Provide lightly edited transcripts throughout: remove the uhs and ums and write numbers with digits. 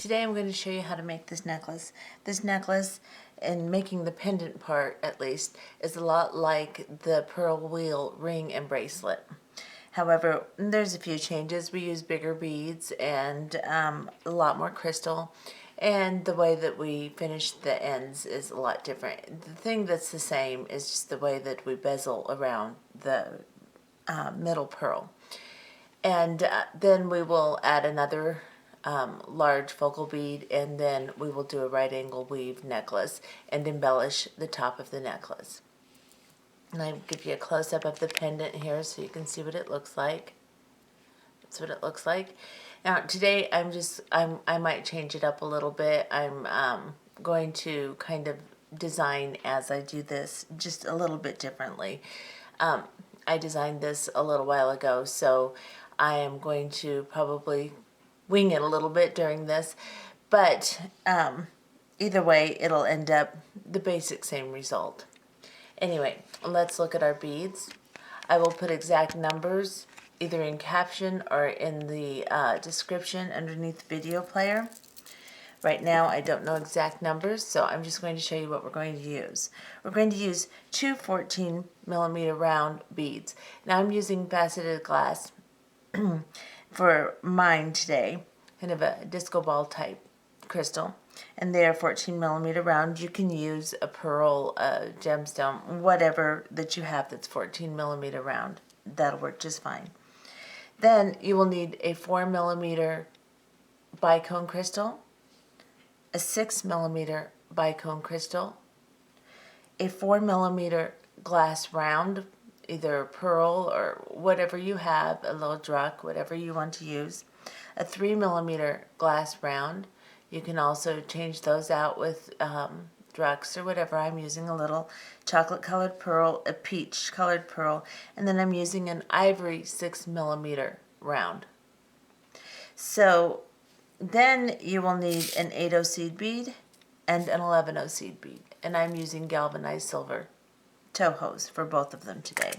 Today I'm going to show you how to make this necklace. This necklace, and making the pendant part at least, is a lot like the pearl wheel ring and bracelet. However, there's a few changes. We use bigger beads and a lot more crystal, and the way that we finish the ends is a lot different. The thing that's the same is just the way that we bezel around the middle pearl. And then we will add another large focal bead, and then we will do a right angle weave necklace and embellish the top of the necklace. And I'll give you a close-up of the pendant here so you can see what it looks like. That's what it looks like. Now today I might change it up a little bit. I'm going to kind of design as I do this just a little bit differently. I designed this a little while ago, so I am going to probably wing it a little bit during this, but either way it'll end up the basic same result. Anyway, let's look at our beads. I will put exact numbers either in caption or in the description underneath the video player. Right now I don't know exact numbers, so I'm just going to show you what we're going to use. We're going to use two 14mm round beads. Now I'm using faceted glass for mine today, kind of a disco ball type crystal, and they are 14mm round. You can use a pearl, a gemstone, whatever that you have that's 14mm round. That'll work just fine. Then you will need a 4mm bicone crystal, a 6mm bicone crystal, a 4mm glass round, either pearl or whatever you have, a little druck, whatever you want to use, a 3mm glass round. You can also change those out with drucks or whatever. I'm using a little chocolate colored pearl, a peach colored pearl, and then I'm using an ivory 6mm round. So then you will need an 8/0 seed bead and an 11/0 seed bead, and I'm using galvanized silver toe hose for both of them today.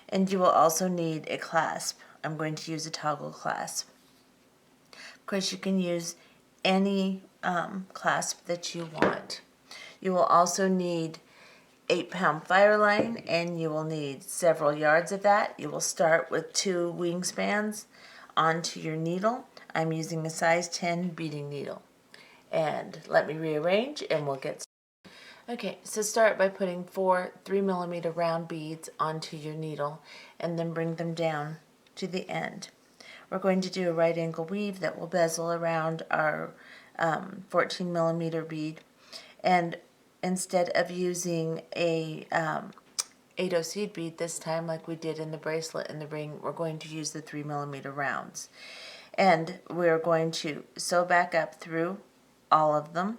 And you will also need a clasp. I'm going to use a toggle clasp. Of course, you can use any clasp that you want. You will also need 8-pound Fireline, and you will need several yards of that. You will start with 2 wingspans onto your needle. I'm using a size 10 beading needle. And let me rearrange and we'll get started. Okay, so start by putting 4 3mm round beads onto your needle and then bring them down to the end. We're going to do a right angle weave that will bezel around our 14mm bead, and instead of using a 8/0 seed bead this time like we did in the bracelet and the ring, we're going to use the 3mm rounds. And we're going to sew back up through all of them.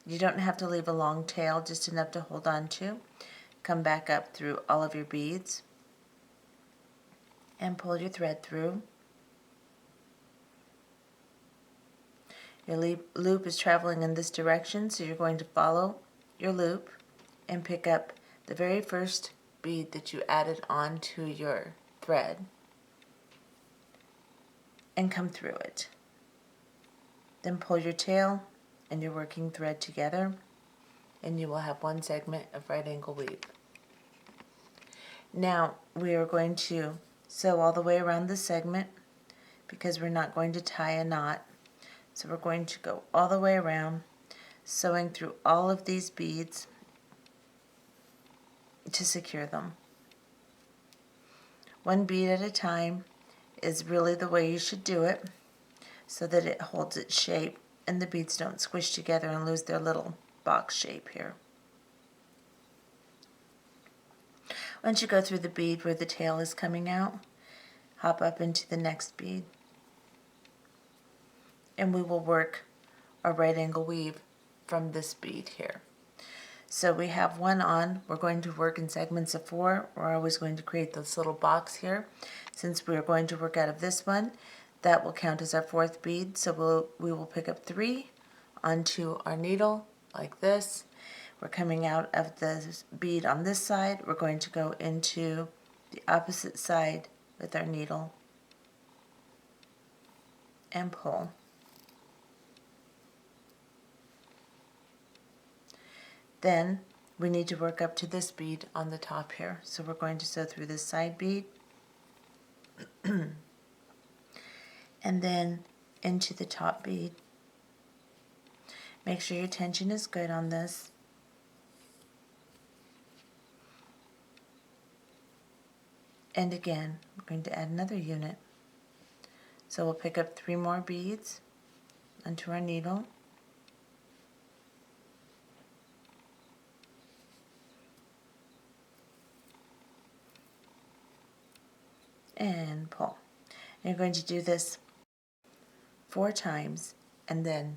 You don't have to leave a long tail, just enough to hold on to. Come back up through all of your beads and pull your thread through. Your loop is traveling in this direction, so you're going to follow your loop and pick up the very first bead that you added onto your thread and come through it. Then pull your tail and your working thread together, and you will have one segment of right angle weave. Now we are going to sew all the way around the segment because we're not going to tie a knot. So we're going to go all the way around, sewing through all of these beads to secure them. One bead at a time is really the way you should do it, so that it holds its shape and the beads don't squish together and lose their little box shape here. Once you go through the bead where the tail is coming out, hop up into the next bead, and we will work a right angle weave from this bead here. So we have one on. We're going to work in segments of 4. We're always going to create this little box here. Since we are going to work out of this one, that will count as our 4th bead. So we will pick up 3 onto our needle like this. We're coming out of the bead on this side. We're going to go into the opposite side with our needle and pull. Then we need to work up to this bead on the top here. So we're going to sew through this side bead and then into the top bead. Make sure your tension is good on this. And again, we're going to add another unit. So we'll pick up 3 more beads onto our needle. And pull. And you're going to do this 4 times, and then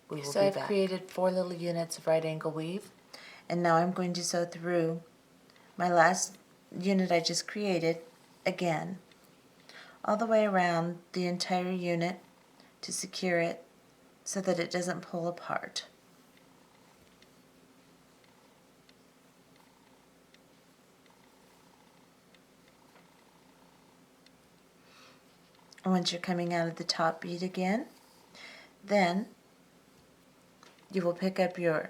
we will be back. So I've created 4 little units of right angle weave, and now I'm going to sew through my last unit I just created again, all the way around the entire unit to secure it so that it doesn't pull apart. Once you're coming out of the top bead again, then you will pick up your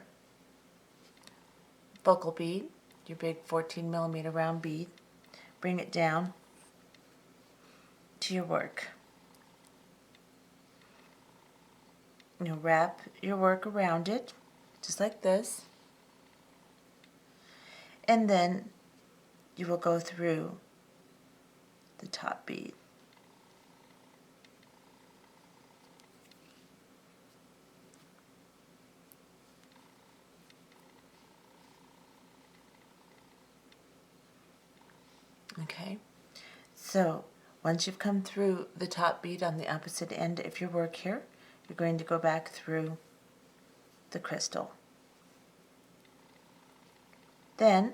focal bead, your big 14mm round bead, bring it down to your work. You'll wrap your work around it, just like this, and then you will go through the top bead. Okay, so once you've come through the top bead on the opposite end of your work here, you're going to go back through the crystal. Then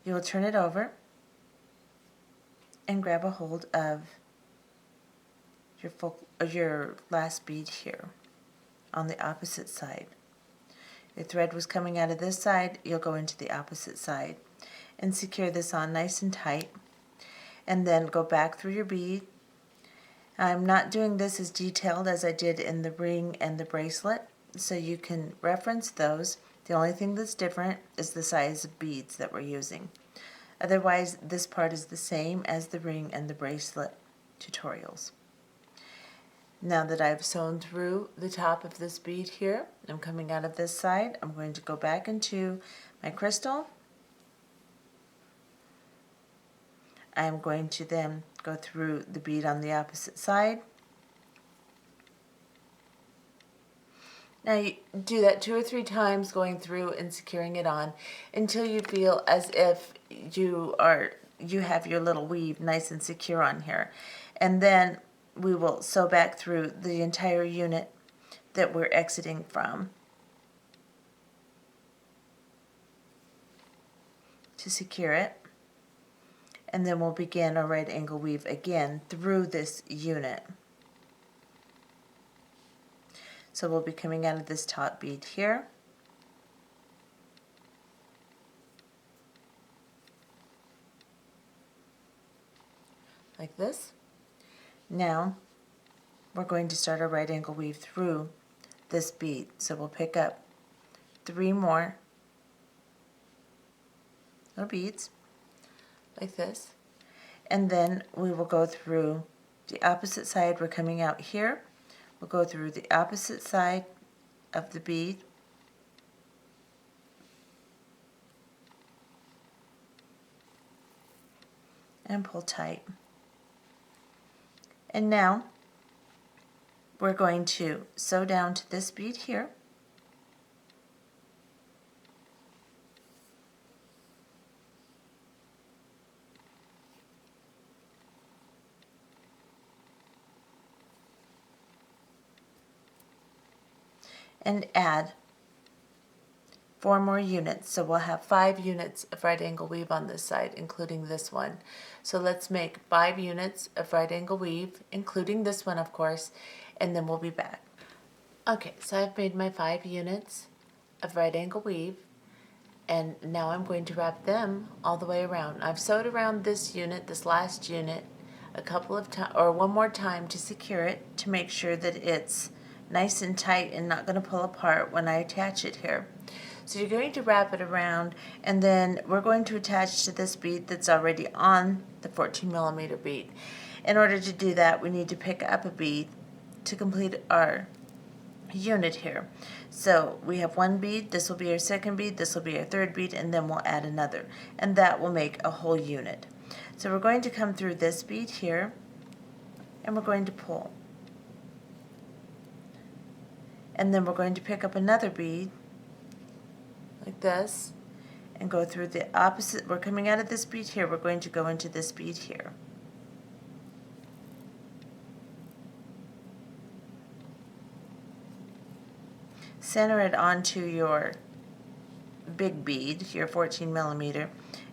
you will turn it over and grab a hold of your last bead here on the opposite side. Your thread was coming out of this side, you'll go into the opposite side and secure this on nice and tight, and then go back through your bead. I'm not doing this as detailed as I did in the ring and the bracelet, so you can reference those. The only thing that's different is the size of beads that we're using. Otherwise, this part is the same as the ring and the bracelet tutorials. Now that I've sewn through the top of this bead here, I'm coming out of this side. I'm going to go back into my crystal. I'm going to then go through the bead on the opposite side. Now you do that 2 or 3 times, going through and securing it on until you feel as if you have your little weave nice and secure on here. And then we will sew back through the entire unit that we're exiting from to secure it. And then we'll begin our right angle weave again through this unit. So we'll be coming out of this top bead here. Like this. Now we're going to start our right angle weave through this bead. So we'll pick up 3 more little beads like this, and then we will go through the opposite side. We're coming out here. We'll go through the opposite side of the bead and pull tight. And now we're going to sew down to this bead here. And add 4 more units. So we'll have 5 units of right angle weave on this side, including this one. So let's make 5 units of right angle weave, including this one, of course, and then we'll be back. Okay, so I've made my 5 units of right angle weave, and now I'm going to wrap them all the way around. I've sewed around this unit, this last unit, a couple of times, or one more time to secure it, to make sure that it's nice and tight and not going to pull apart when I attach it here. So you're going to wrap it around, and then we're going to attach to this bead that's already on the 14mm bead. In order to do that, we need to pick up a bead to complete our unit here. So we have one bead, this will be our second bead, this will be our third bead, and then we'll add another, and that will make a whole unit. So we're going to come through this bead here, and we're going to pull. And then we're going to pick up another bead like this and go through the opposite. We're coming out of this bead here, we're going to go into this bead here. Center it onto your big bead, your 14mm,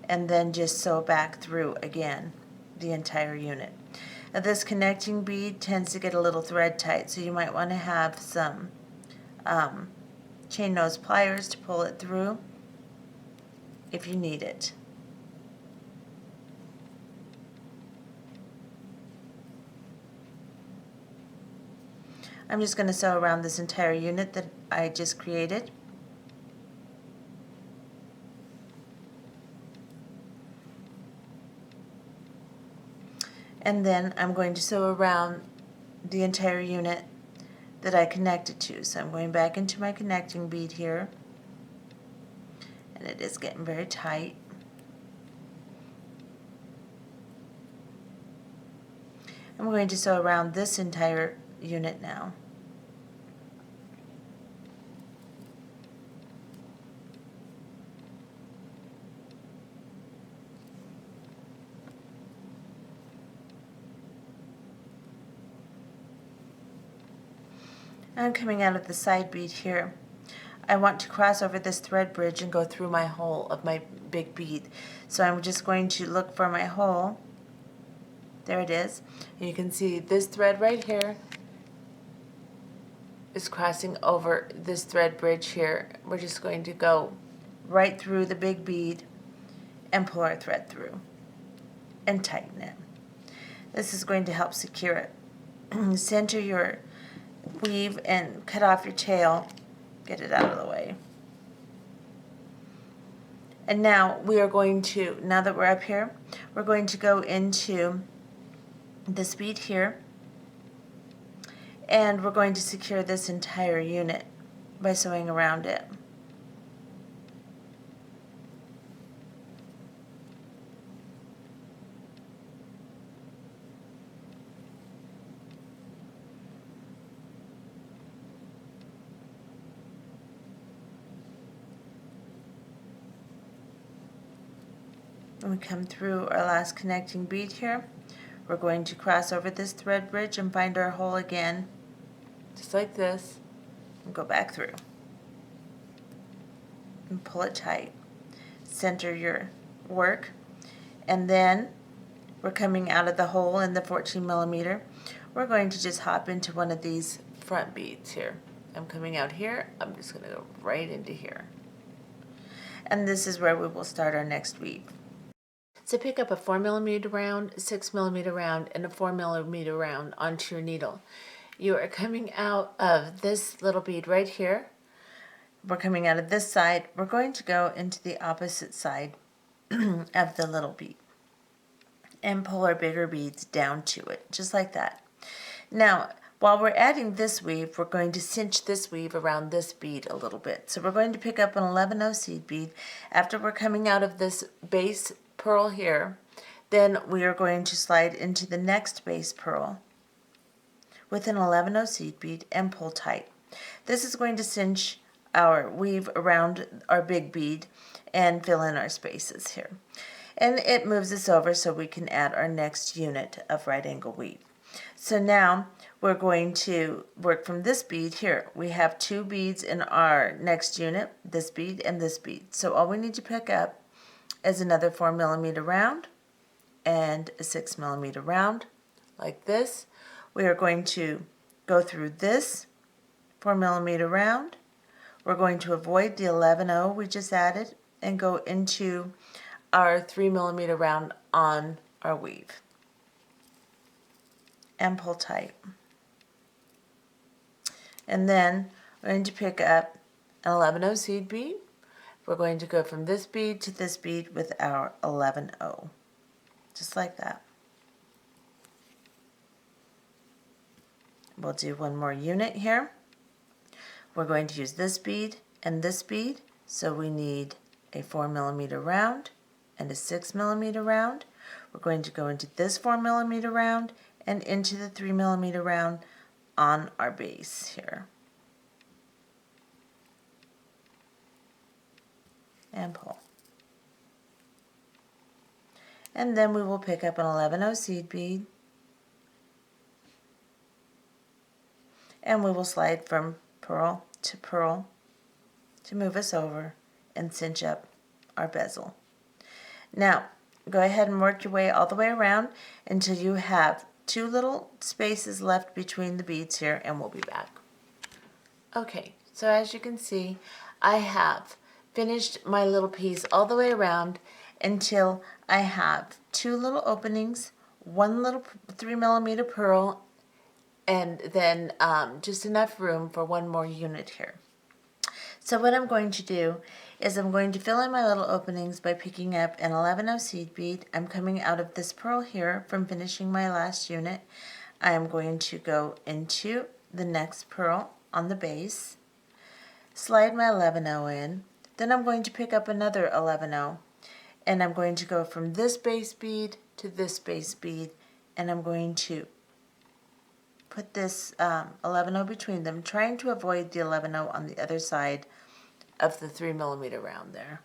and then just sew back through again the entire unit. Now this connecting bead tends to get a little thread tight, so you might want to have some chain nose pliers to pull it through if you need it. I'm just going to sew around this entire unit that I just created. And then I'm going to sew around the entire unit that I connected to. So I'm going back into my connecting bead here, and it is getting very tight. I'm going to sew around this entire unit now. I'm coming out of the side bead here. I want to cross over this thread bridge and go through my hole of my big bead. So I'm just going to look for my hole. There it is. And you can see this thread right here is crossing over this thread bridge here. We're just going to go right through the big bead and pull our thread through and tighten it. This is going to help secure it. Center your weave and cut off your tail. Get it out of the way. And now we are going to, now that we're up here, we're going to go into this bead here, and we're going to secure this entire unit by sewing around it. When we come through our last connecting bead here, we're going to cross over this thread bridge and find our hole again, just like this, and go back through. And pull it tight. Center your work, and then we're coming out of the hole in the 14mm. We're going to just hop into one of these front beads here. I'm coming out here, I'm just going to go right into here. And this is where we will start our next weave. So pick up a 4mm round, 6mm round, and a 4mm round onto your needle. You are coming out of this little bead right here. We're coming out of this side. We're going to go into the opposite side of the little bead and pull our bigger beads down to it, just like that. Now, while we're adding this weave, we're going to cinch this weave around this bead a little bit. So we're going to pick up an 11/0 seed bead. After we're coming out of this base pearl here, then we are going to slide into the next base pearl with an 11/0 seed bead and pull tight. This is going to cinch our weave around our big bead and fill in our spaces here. And it moves us over so we can add our next unit of right angle weave. So now we're going to work from this bead here. We have two beads in our next unit, this bead and this bead. So all we need to pick up is another 4mm round and a 6mm round, like this. We are going to go through this 4mm round. We're going to avoid the 11/0 we just added and go into our 3mm round on our weave and pull tight. And then we're going to pick up an 11-0 seed bead. We're going to go from this bead to this bead with our 11-0, just like that. We'll do one more unit here. We're going to use this bead and this bead, so we need a 4mm round and a 6mm round. We're going to go into this 4mm round and into the 3mm round on our base here. And pull. And then we will pick up an 11-0 seed bead, and we will slide from pearl to move us over and cinch up our bezel. Now, go ahead and work your way all the way around until you have 2 little spaces left between the beads here, and we'll be back. Okay, so as you can see, I have finished my little piece all the way around until I have 2 little openings, 1 little 3mm pearl, and then just enough room for 1 more unit here. So what I'm going to do is I'm going to fill in my little openings by picking up an 11-0 seed bead. I'm coming out of this pearl here from finishing my last unit. I am going to go into the next pearl on the base, slide my 11-0 in, then I'm going to pick up another 11-0, and I'm going to go from this base bead to this base bead, and I'm going to put this 11-0 between them, trying to avoid the 11-0 on the other side of the 3mm round there.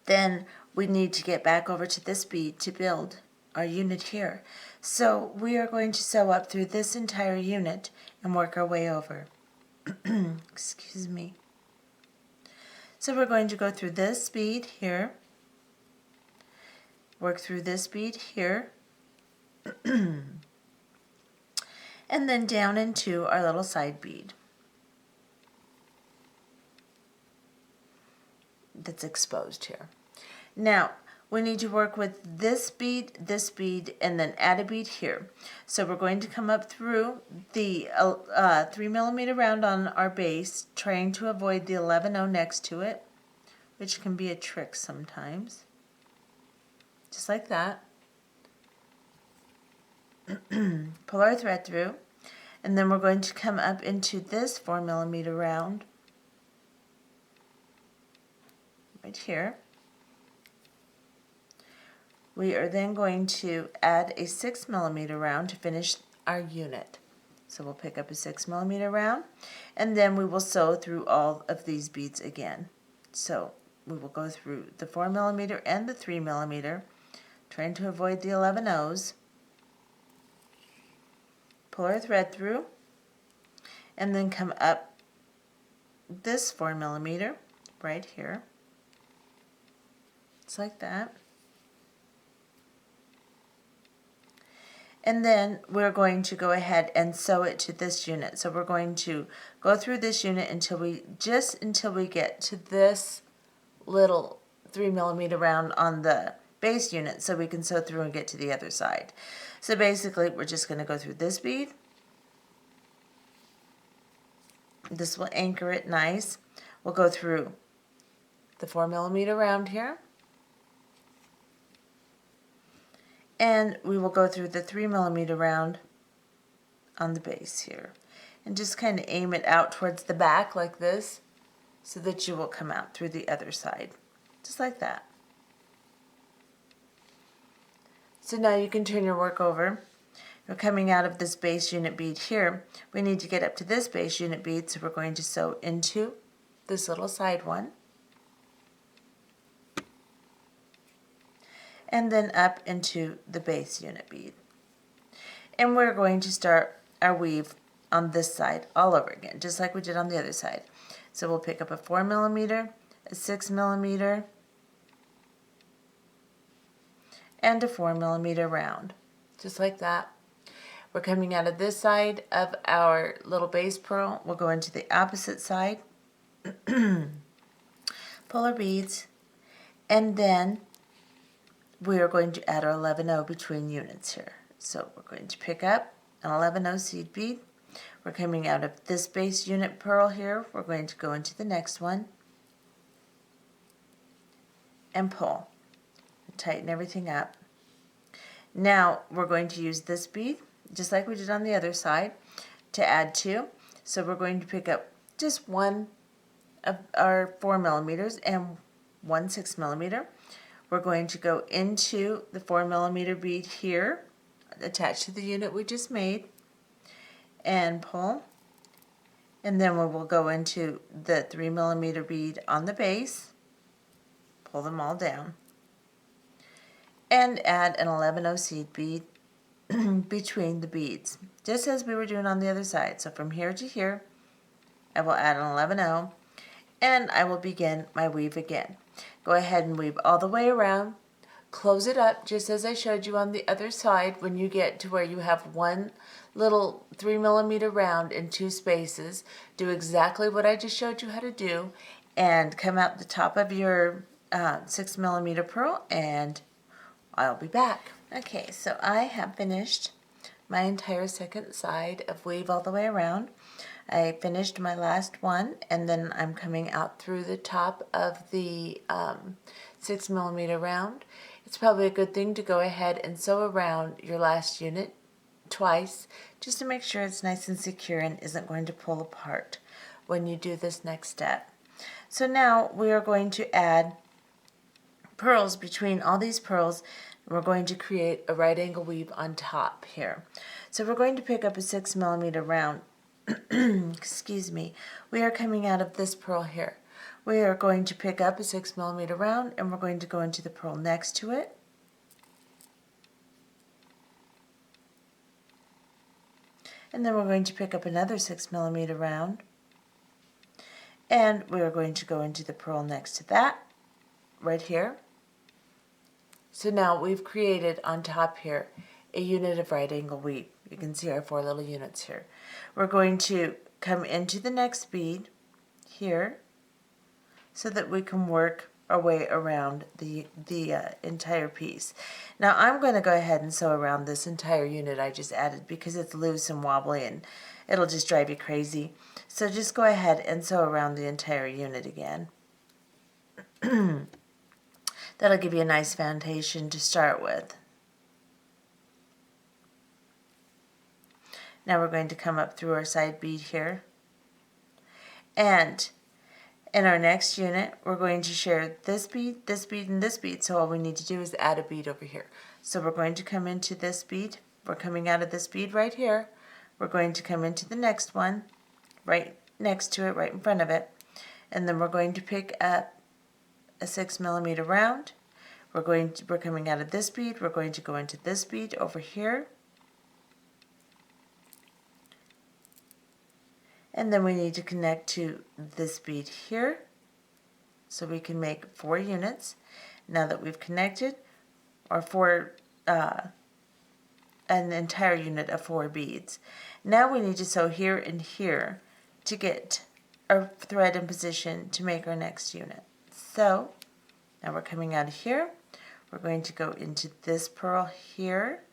Then we need to get back over to this bead to build our unit here. So we are going to sew up through this entire unit and work our way over. Excuse me. So we're going to go through this bead here, work through this bead here, and then down into our little side bead that's exposed here. Now we need to work with this bead, and then add a bead here. So we're going to come up through the 3mm round on our base, trying to avoid the 11-0 next to it, which can be a trick sometimes. Just like that. Pull our thread through, and then we're going to come up into this 4mm round right here. We are then going to add a 6mm round to finish our unit. So we'll pick up a 6mm round, and then we will sew through all of these beads again. So we will go through the 4mm and the 3mm, trying to avoid the 11-0s. Pull our thread through, and then come up this 4mm right here. Just like that. And then we're going to go ahead and sew it to this unit. So we're going to go through this unit until we get to this little 3mm round on the base unit, so we can sew through and get to the other side. So basically we're just going to go through this bead. This will anchor it nice. We'll go through the 4mm round here, and we will go through the 3mm round on the base here, and just kind of aim it out towards the back like this, so that you will come out through the other side, just like that. So now you can turn your work over. We're coming out of this base unit bead here. We need to get up to this base unit bead, so we're going to sew into this little side one, and then up into the base unit bead. And we're going to start our weave on this side all over again, just like we did on the other side. So we'll pick up a 4mm, a 6mm, and a 4mm round, just like that. We're coming out of this side of our little base pearl. We'll go into the opposite side, pull our beads, and then we are going to add our 11-0 between units here. So we're going to pick up an 11-0 seed bead, We're coming out of this base unit purl here. We're going to go into the next one and pull. Tighten everything up. Now we're going to use this bead, just like we did on the other side, to add to. So we're going to pick up just one of our 4 millimeters and one 6 millimeter. We're going to go into the 4 millimeter bead here, attached to the unit we just made, and pull. And then we will go into the 3 millimeter bead on the base, pull them all down, and add an 11/0 seed bead between the beads, just as we were doing on the other side. So from here to here, I will add an 11/0, and I will begin my weave again. Go ahead and weave all the way around, close it up just as I showed you on the other side. When you get to where you have one little 3 millimeter round in 2 spaces, do exactly what I just showed you how to do, and come out the top of your 6 millimeter purl, and I'll be back. Okay, so I have finished my entire second side of weave all the way around. I finished my last one, and then I'm coming out through the top of the 6 millimeter round. It's probably a good thing to go ahead and sew around your last unit twice, just to make sure it's nice and secure and isn't going to pull apart when you do this next step. So now we are going to add purls between all these purls. We're going to create a right angle weave on top here. So we're going to pick up a 6 millimeter round. Excuse me. We are coming out of this purl here. We are going to pick up a 6 millimeter round, and we're going to go into the purl next to it. And then we're going to pick up another 6 millimeter round, and we are going to go into the purl next to that, right here. So now we've created on top here a unit of right angle weave. You can see our 4 little units here. We're going to come into the next bead here so that we can work our way around the entire piece. Now I'm going to go ahead and sew around this entire unit I just added because it's loose and wobbly and it'll just drive you crazy. So just go ahead and sew around the entire unit again. That'll give you a nice foundation to start with. Now we're going to come up through our side bead here, and in our next unit we're going to share this bead, and this bead, so all we need to do is add a bead over here. So we're going to come into this bead, we're coming out of this bead right here, we're going to come into the next one right next to it, right in front of it, and then we're going to pick up a 6 millimeter round. We're coming out of this bead, we're going to go into this bead over here, and then we need to connect to this bead here so we can make 4 units. Now that we've connected, or an entire unit of 4 beads. Now we need to sew here and here to get our thread in position to make our next unit. So now we're coming out of here, we're going to go into this purl here,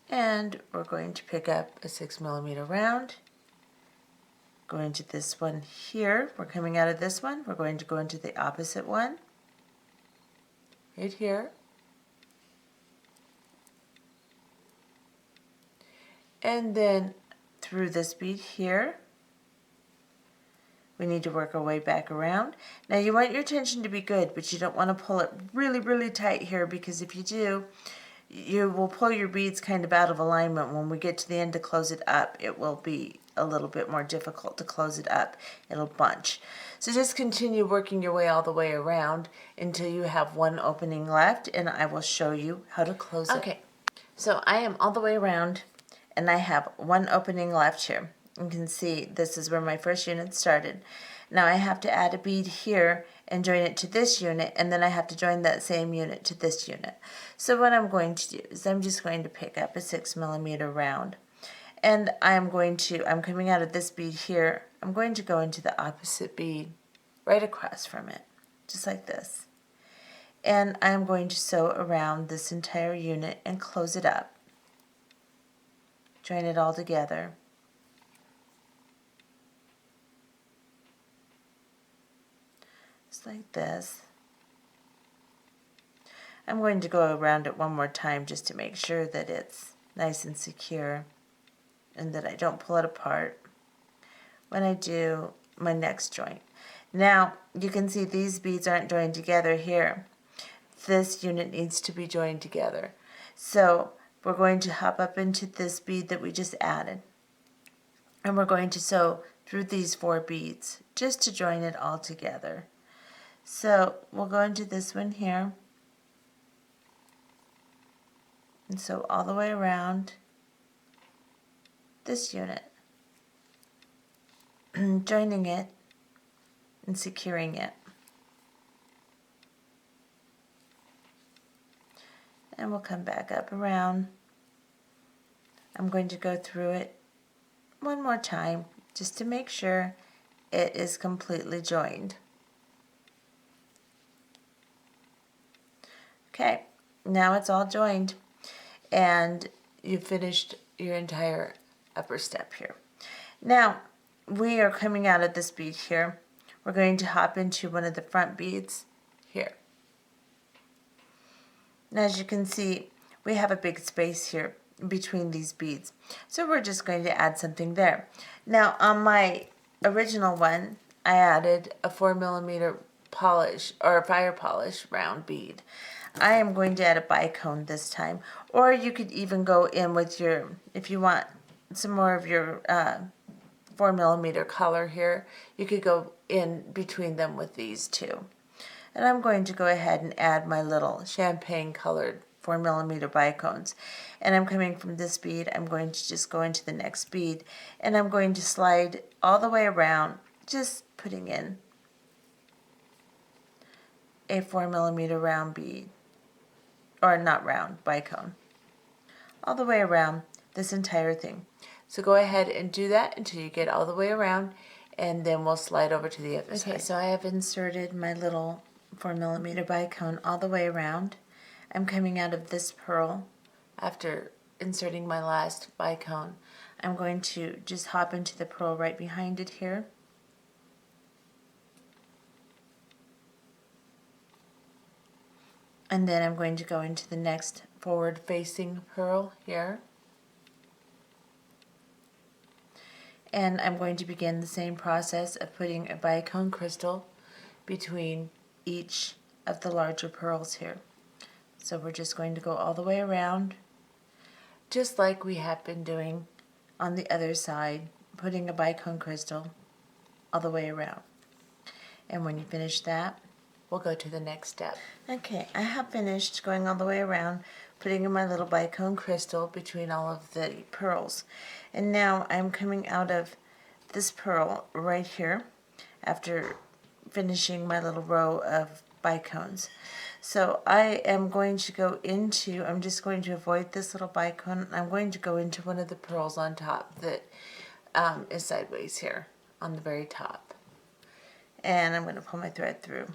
and we're going to pick up a 6 millimeter round, go into this one here, we're coming out of this one, we're going to go into the opposite one, right here, and then through this bead here. We need to work our way back around. Now you want your tension to be good, but you don't want to pull it really, really tight here, because if you do, you will pull your beads kind of out of alignment. When we get to the end to close it up, it will be a little bit more difficult to close it up. It'll bunch. So just continue working your way all the way around until you have one opening left, and I will show you how to close it. Okay, so I am all the way around, and I have one opening left here. You can see this is where my first unit started. Now I have to add a bead here and join it to this unit, and then I have to join that same unit to this unit. So what I'm going to do is I'm just going to pick up a 6 millimeter round, and I'm coming out of this bead here, I'm going to go into the opposite bead right across from it, just like this. And I'm going to sew around this entire unit and close it up. Join it all together. Just like this. I'm going to go around it one more time just to make sure that it's nice and secure and that I don't pull it apart when I do my next joint. Now you can see these beads aren't joined together here. This unit needs to be joined together. So we're going to hop up into this bead that we just added, and we're going to sew through these 4 beads just to join it all together. So we'll go into this one here and sew all the way around this unit, joining it and securing it. And we'll come back up around. I'm going to go through it one more time just to make sure it is completely joined. Okay, now it's all joined and you've finished your entire upper step here. Now we are coming out of this bead here. We're going to hop into one of the front beads here. And as you can see, we have a big space here between these beads. So we're just going to add something there. Now on my original one, I added a 4mm polish or fire polish round bead. I am going to add a bicone this time. Or you could even go in with your, if you want some more of your 4mm color here, you could go in between them with these two. And I'm going to go ahead and add my little champagne colored 4mm bicones. And I'm coming from this bead, I'm going to just go into the next bead, and I'm going to slide all the way around, just putting in a 4mm round bead, or not round, bicone, all the way around this entire thing. So go ahead and do that until you get all the way around, and then we'll slide over to the other side. Okay, so I have inserted my little 4mm bicone all the way around. I'm coming out of this purl after inserting my last bicone. I'm going to just hop into the purl right behind it here. And then I'm going to go into the next forward facing purl here. And I'm going to begin the same process of putting a bicone crystal between each of the larger pearls here. So we're just going to go all the way around, just like we have been doing on the other side, putting a bicone crystal all the way around. And when you finish that, we'll go to the next step. Okay, I have finished going all the way around, putting in my little bicone crystal between all of the pearls. And now I'm coming out of this pearl right here after finishing my little row of bicones. So I am going to go into, I'm just going to avoid this little bicone. I'm going to go into one of the pearls on top that is sideways here on the very top. And I'm going to pull my thread through.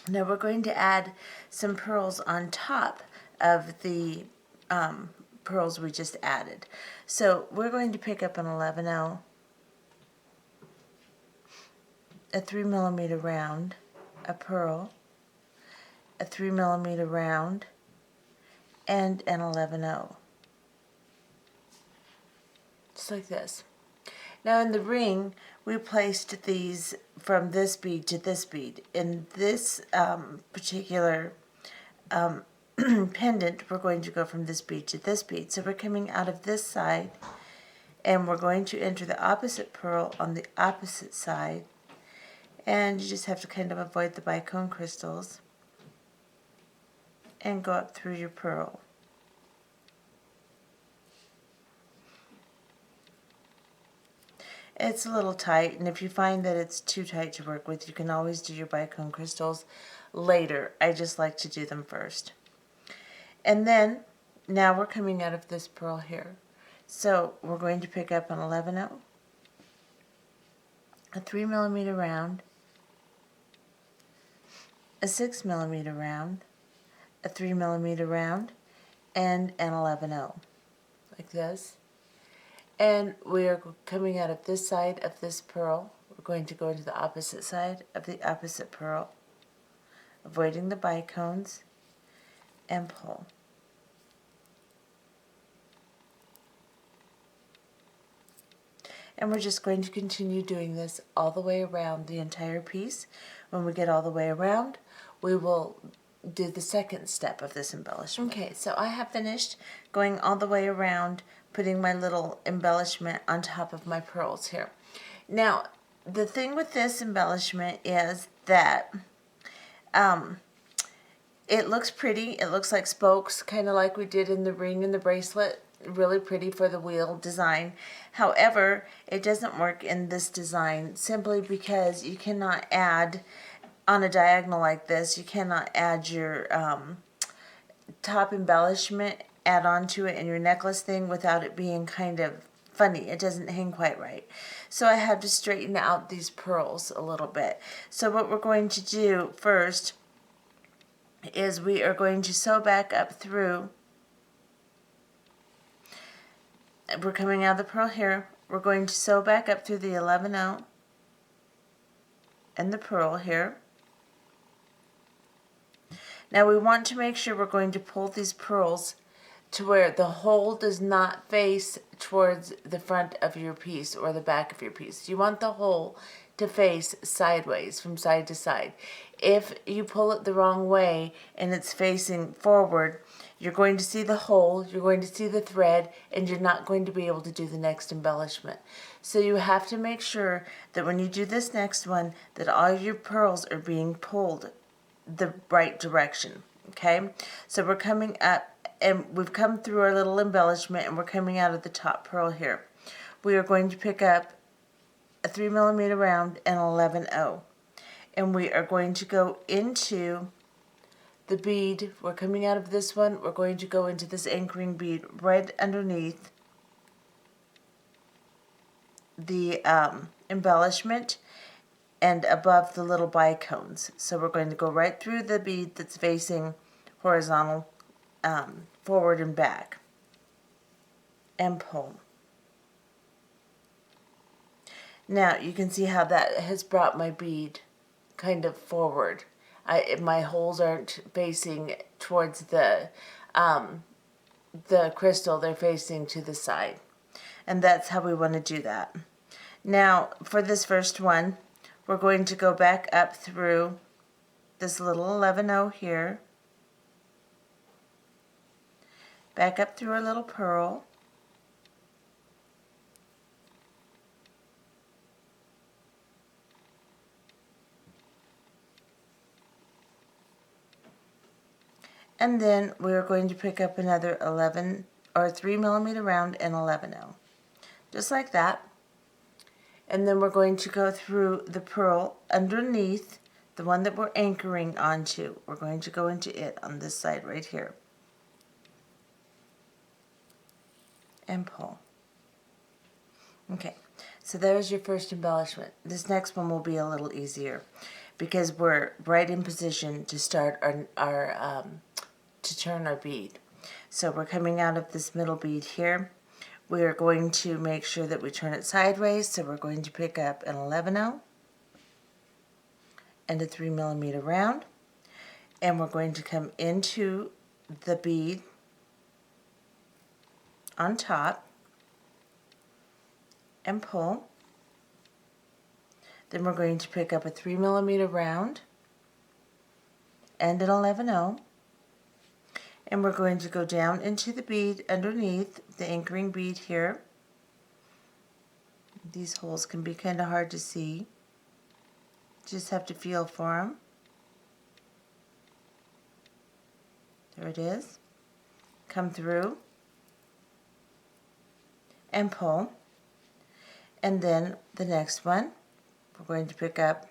Now we're going to add some pearls on top of the pearls we just added. So we're going to pick up an 11/0, a 3mm round, a pearl, a 3mm round, and an 11/0. Just like this. Now in the ring, we placed these from this bead to this bead. In this particular pendant, we're going to go from this bead to this bead. So we're coming out of this side, and we're going to enter the opposite pearl on the opposite side. And you just have to kind of avoid the bicone crystals and go up through your pearl. It's a little tight, and if you find that it's too tight to work with, you can always do your bicone crystals later. I just like to do them first. And then, now we're coming out of this pearl here. So we're going to pick up an 11/0, a 3mm round, a 6mm round, a 3mm round, and an 11/0, like this. And we are coming out of this side of this pearl. We're going to go into the opposite side of the opposite pearl, avoiding the bicones, and pull. And we're just going to continue doing this all the way around the entire piece. When we get all the way around, we will do the second step of this embellishment. Okay, so I have finished going all the way around, putting my little embellishment on top of my pearls here. Now, the thing with this embellishment is that it looks pretty. It looks like spokes, kind of like we did in the ring and the bracelet. Really pretty for the wheel design. However, it doesn't work in this design simply because you cannot add, on a diagonal like this, you cannot add your top embellishment, add onto it in your necklace thing without it being kind of funny. It doesn't hang quite right. So I had to straighten out these pearls a little bit. So what we're going to do first is we are going to sew back up through. We're coming out of the pearl here. We're going to sew back up through the 11/0 and the pearl here. Now we want to make sure we're going to pull these pearls to where the hole does not face towards the front of your piece or the back of your piece. You want the hole to face sideways, from side to side. If you pull it the wrong way and it's facing forward, you're going to see the hole, you're going to see the thread, and you're not going to be able to do the next embellishment. So you have to make sure that when you do this next one, that all your pearls are being pulled the right direction. Okay? So we're coming up, and we've come through our little embellishment, and we're coming out of the top pearl here. We are going to pick up a 3mm round and 11/0. And we are going to go into the bead. We're coming out of this one. We're going to go into this anchoring bead right underneath the embellishment and above the little bicones. So we're going to go right through the bead that's facing horizontal, forward and back, and pull. Now you can see how that has brought my bead kind of forward. My holes aren't facing towards the crystal, they're facing to the side. And that's how we want to do that. Now for this first one, we're going to go back up through this little 11/0 here, back up through our little pearl, and then we're going to pick up another 11 or 3mm round and 11/0, just like that. And then we're going to go through the pearl underneath the one that we're anchoring onto. We're going to go into it on this side right here and pull. Okay, so there's your first embellishment. This next one will be a little easier because we're right in position to start our to turn our bead. So we're coming out of this middle bead here. We are going to make sure that we turn it sideways, so we're going to pick up an 11/0 and a 3mm round, and we're going to come into the bead on top and pull. Then we're going to pick up a 3mm round and an 11/0, and we're going to go down into the bead underneath the anchoring bead here. These holes can be kind of hard to see. Just have to feel for them. There it is. Come through and pull. And then the next one, we're going to pick up,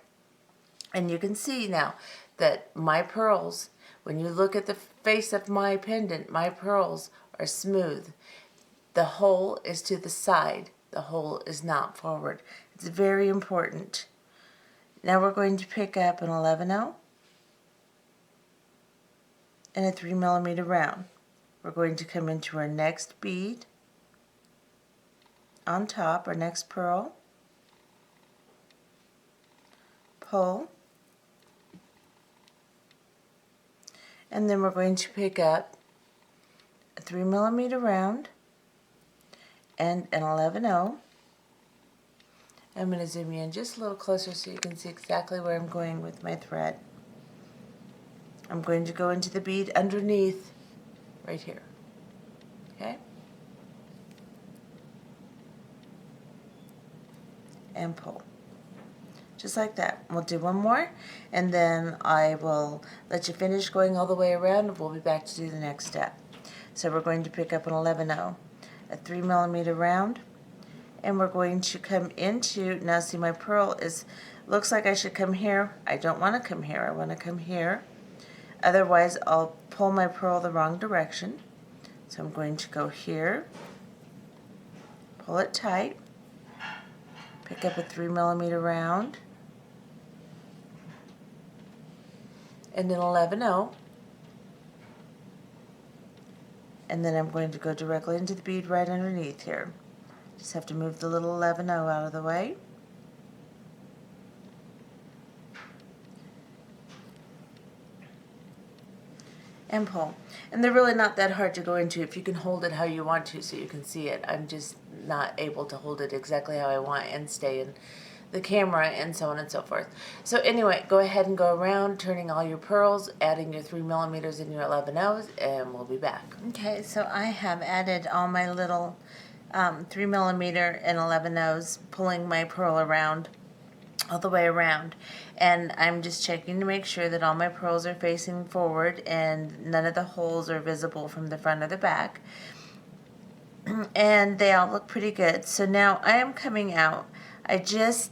and you can see now that my pearls, when you look at the face of my pendant, my pearls are smooth. The hole is to the side. The hole is not forward. It's very important. Now we're going to pick up an 11/0 and a 3mm round. We're going to come into our next bead on top, our next pearl, pull, and then we're going to pick up a 3mm round and an 11/0. I'm going to zoom you in just a little closer so you can see exactly where I'm going with my thread. I'm going to go into the bead underneath right here. Okay? And pull. Just like that. We'll do one more, and then I will let you finish going all the way around, and we'll be back to do the next step. So we're going to pick up an 11/0, a 3mm round, and we're going to come into, now see my pearl looks like I should come here. I don't want to come here. I want to come here. Otherwise, I'll pull my pearl the wrong direction. So I'm going to go here, pull it tight, pick up a 3mm round, and an 11/0, and then I'm going to go directly into the bead right underneath here. Just have to move the little 11/0 out of the way. And pull. And they're really not that hard to go into if you can hold it how you want to so you can see it. I'm just not able to hold it exactly how I want and stay in the camera and so on and so forth. So anyway, go ahead and go around turning all your pearls, adding your 3mm and your 11/0s, and we'll be back. Okay, so I have added all my little 3mm and 11/0s, pulling my pearl around all the way around, and I'm just checking to make sure that all my pearls are facing forward and none of the holes are visible from the front or the back, and they all look pretty good. So now I am coming out. I just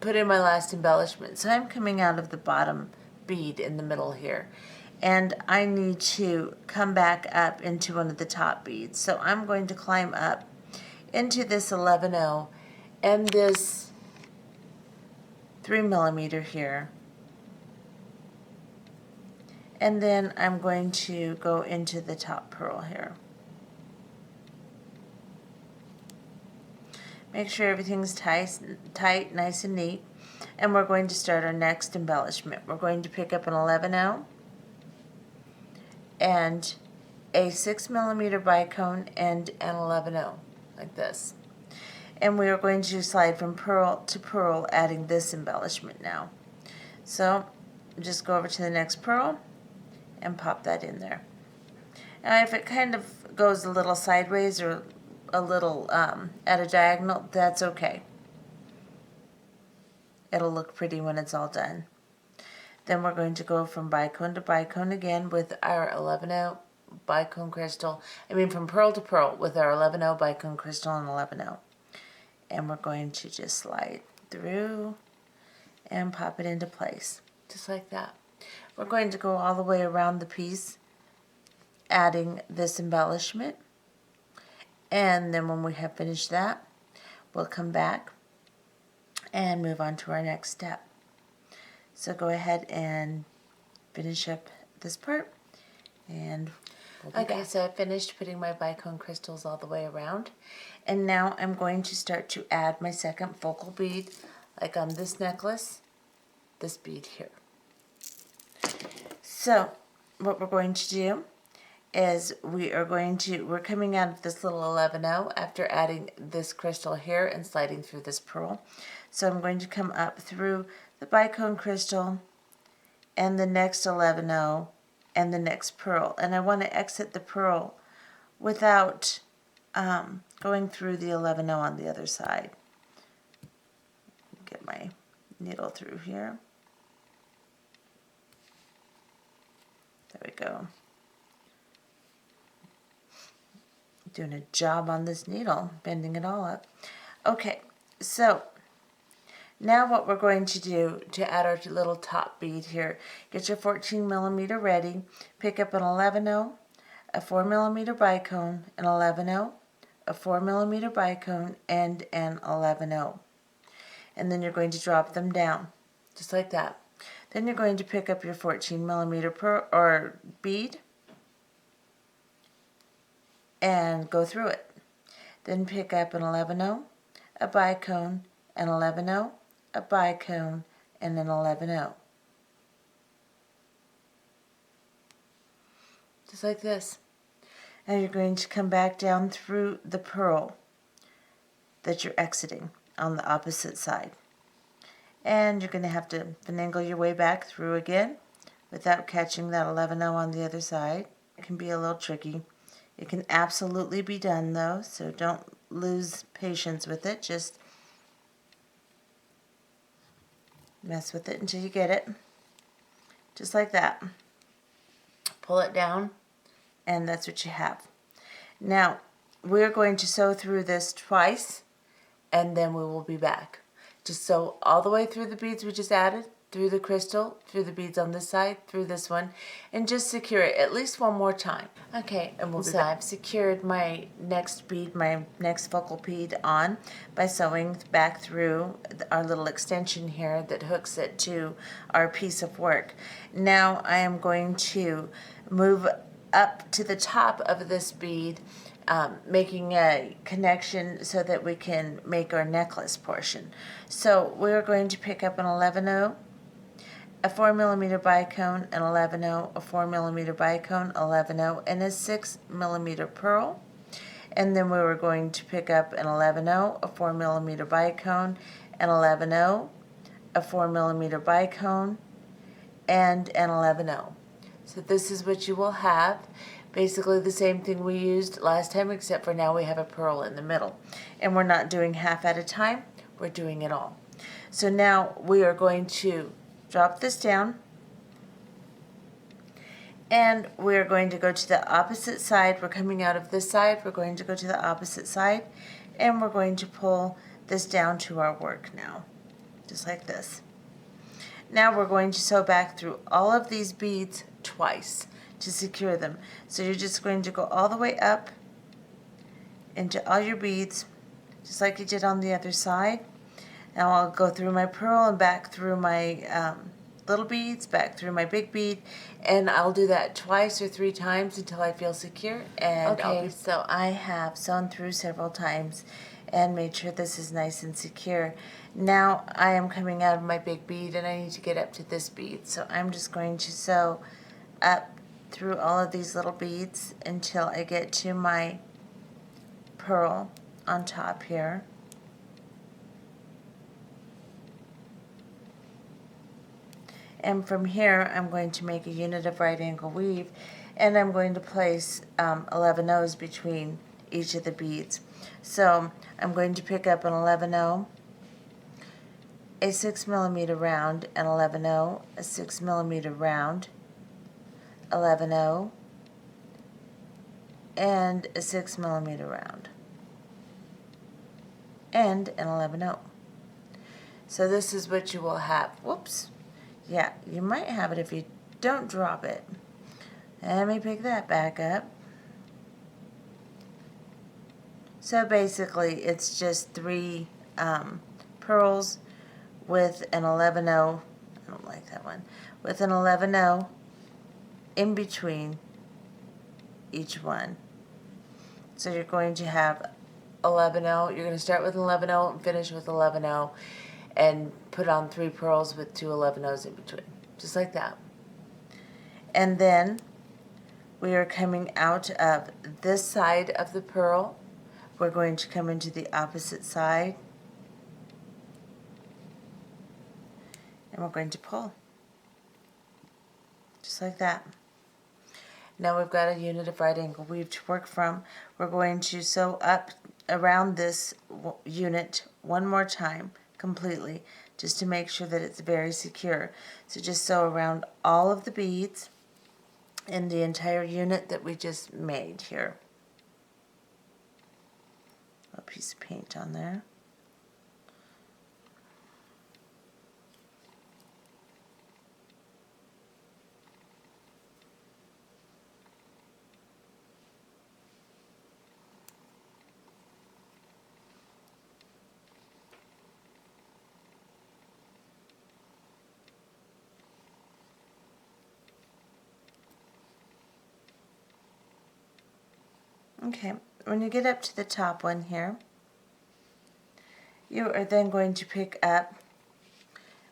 put in my last embellishment, so I'm coming out of the bottom bead in the middle here, and I need to come back up into one of the top beads. So I'm going to climb up into this 11/0 and this 3mm here, and then I'm going to go into the top pearl here. Make sure everything's tight, nice and neat, and we're going to start our next embellishment. We're going to pick up an 11/0 and a 6mm bicone and an 11/0, like this. And we are going to slide from pearl to pearl, adding this embellishment now. So just go over to the next pearl and pop that in there. Now if it kind of goes a little sideways or a little at a diagonal, that's okay. It'll look pretty when it's all done. Then we're going to go from bicone to bicone again with our 11/0 bicone crystal. From pearl to pearl with our 11/0 bicone crystal and 11/0. And we're going to just slide through and pop it into place, just like that. We're going to go all the way around the piece, adding this embellishment, and then when we have finished that, we'll come back and move on to our next step. So go ahead and finish up this part, and okay, so I finished putting my bicone crystals all the way around, and now I'm going to start to add my second focal bead, like on this necklace, this bead here. So what we're going to do is we're coming out of this little 11/0 after adding this crystal here and sliding through this pearl. So I'm going to come up through the bicone crystal and the next 11/0 and the next pearl, and I want to exit the pearl without going through the 11/0 on the other side. Get my needle through here. There we go. Doing a job on this needle, bending it all up. Okay, so now what we're going to do to add our little top bead here, get your 14mm ready, pick up an 11/0, a 4mm bicone, an 11/0, a 4mm bicone, and an 11/0. And then you're going to drop them down, just like that. Then you're going to pick up your 14mm pearl or bead, and go through it. Then pick up an 11-0, a bicone, an 11-0, a bicone, and an 11-0. Just like this. Now you're going to come back down through the purl that you're exiting on the opposite side. And you're going to have to finagle your way back through again without catching that 11-0 on the other side. It can be a little tricky. It can absolutely be done though, so don't lose patience with it. Just mess with it until you get it. Just like that. Pull it down, and that's what you have. Now, we're going to sew through this twice, and then we will be back. Just sew all the way through the beads we just added, through the crystal, through the beads on this side, through this one, and just secure it at least one more time. Okay, and we'll be back. I've secured my next bead, my next focal bead on by sewing back through our little extension here that hooks it to our piece of work. Now I am going to move up to the top of this bead, making a connection so that we can make our necklace portion. So we're going to pick up an 11-0, a 4mm bicone, an 11-0, a 4mm bicone, 11-0, and a 6mm pearl. And then we were going to pick up an 11-0, a 4mm bicone, an 11-0, a 4mm bicone, and an 11-0. So this is what you will have. Basically the same thing we used last time, except for now we have a pearl in the middle. And we're not doing half at a time, we're doing it all. So now we are going to drop this down, and we're going to go to the opposite side. We're coming out of this side, we're going to go to the opposite side, and we're going to pull this down to our work now, just like this. Now we're going to sew back through all of these beads twice to secure them. So you're just going to go all the way up into all your beads, just like you did on the other side. Now I'll go through my pearl and back through my little beads, back through my big bead, and I'll do that twice or 3 times until I feel secure. And okay, so I have sewn through several times and made sure this is nice and secure. Now I am coming out of my big bead and I need to get up to this bead. So I'm just going to sew up through all of these little beads until I get to my pearl on top here. And from here I'm going to make a unit of right angle weave, and I'm going to place 11-0s between each of the beads. So I'm going to pick up an 11-0, a 6mm round, an 11-0, a 6mm round, 11-0, and a 6mm round, and an 11-0. So this is what you will have. Whoops. Yeah, you might have it if you don't drop it. Let me pick that back up. So basically it's just 3 pearls with an 11-0, I don't like that one, with an 11-0 in between each one. So you're going to have 11-0, you're going to start with 11-0 and finish with 11-0 and put on 3 pearls with 2 11-0s in between, just like that. And then we are coming out of this side of the pearl. We're going to come into the opposite side, and we're going to pull, just like that. Now we've got a unit of right angle weave to work from. We're going to sew up around this unit one more time completely, just to make sure that it's very secure. So just sew around all of the beads in the entire unit that we just made here. A piece of paint on there. Okay, when you get up to the top one here, you are then going to pick up,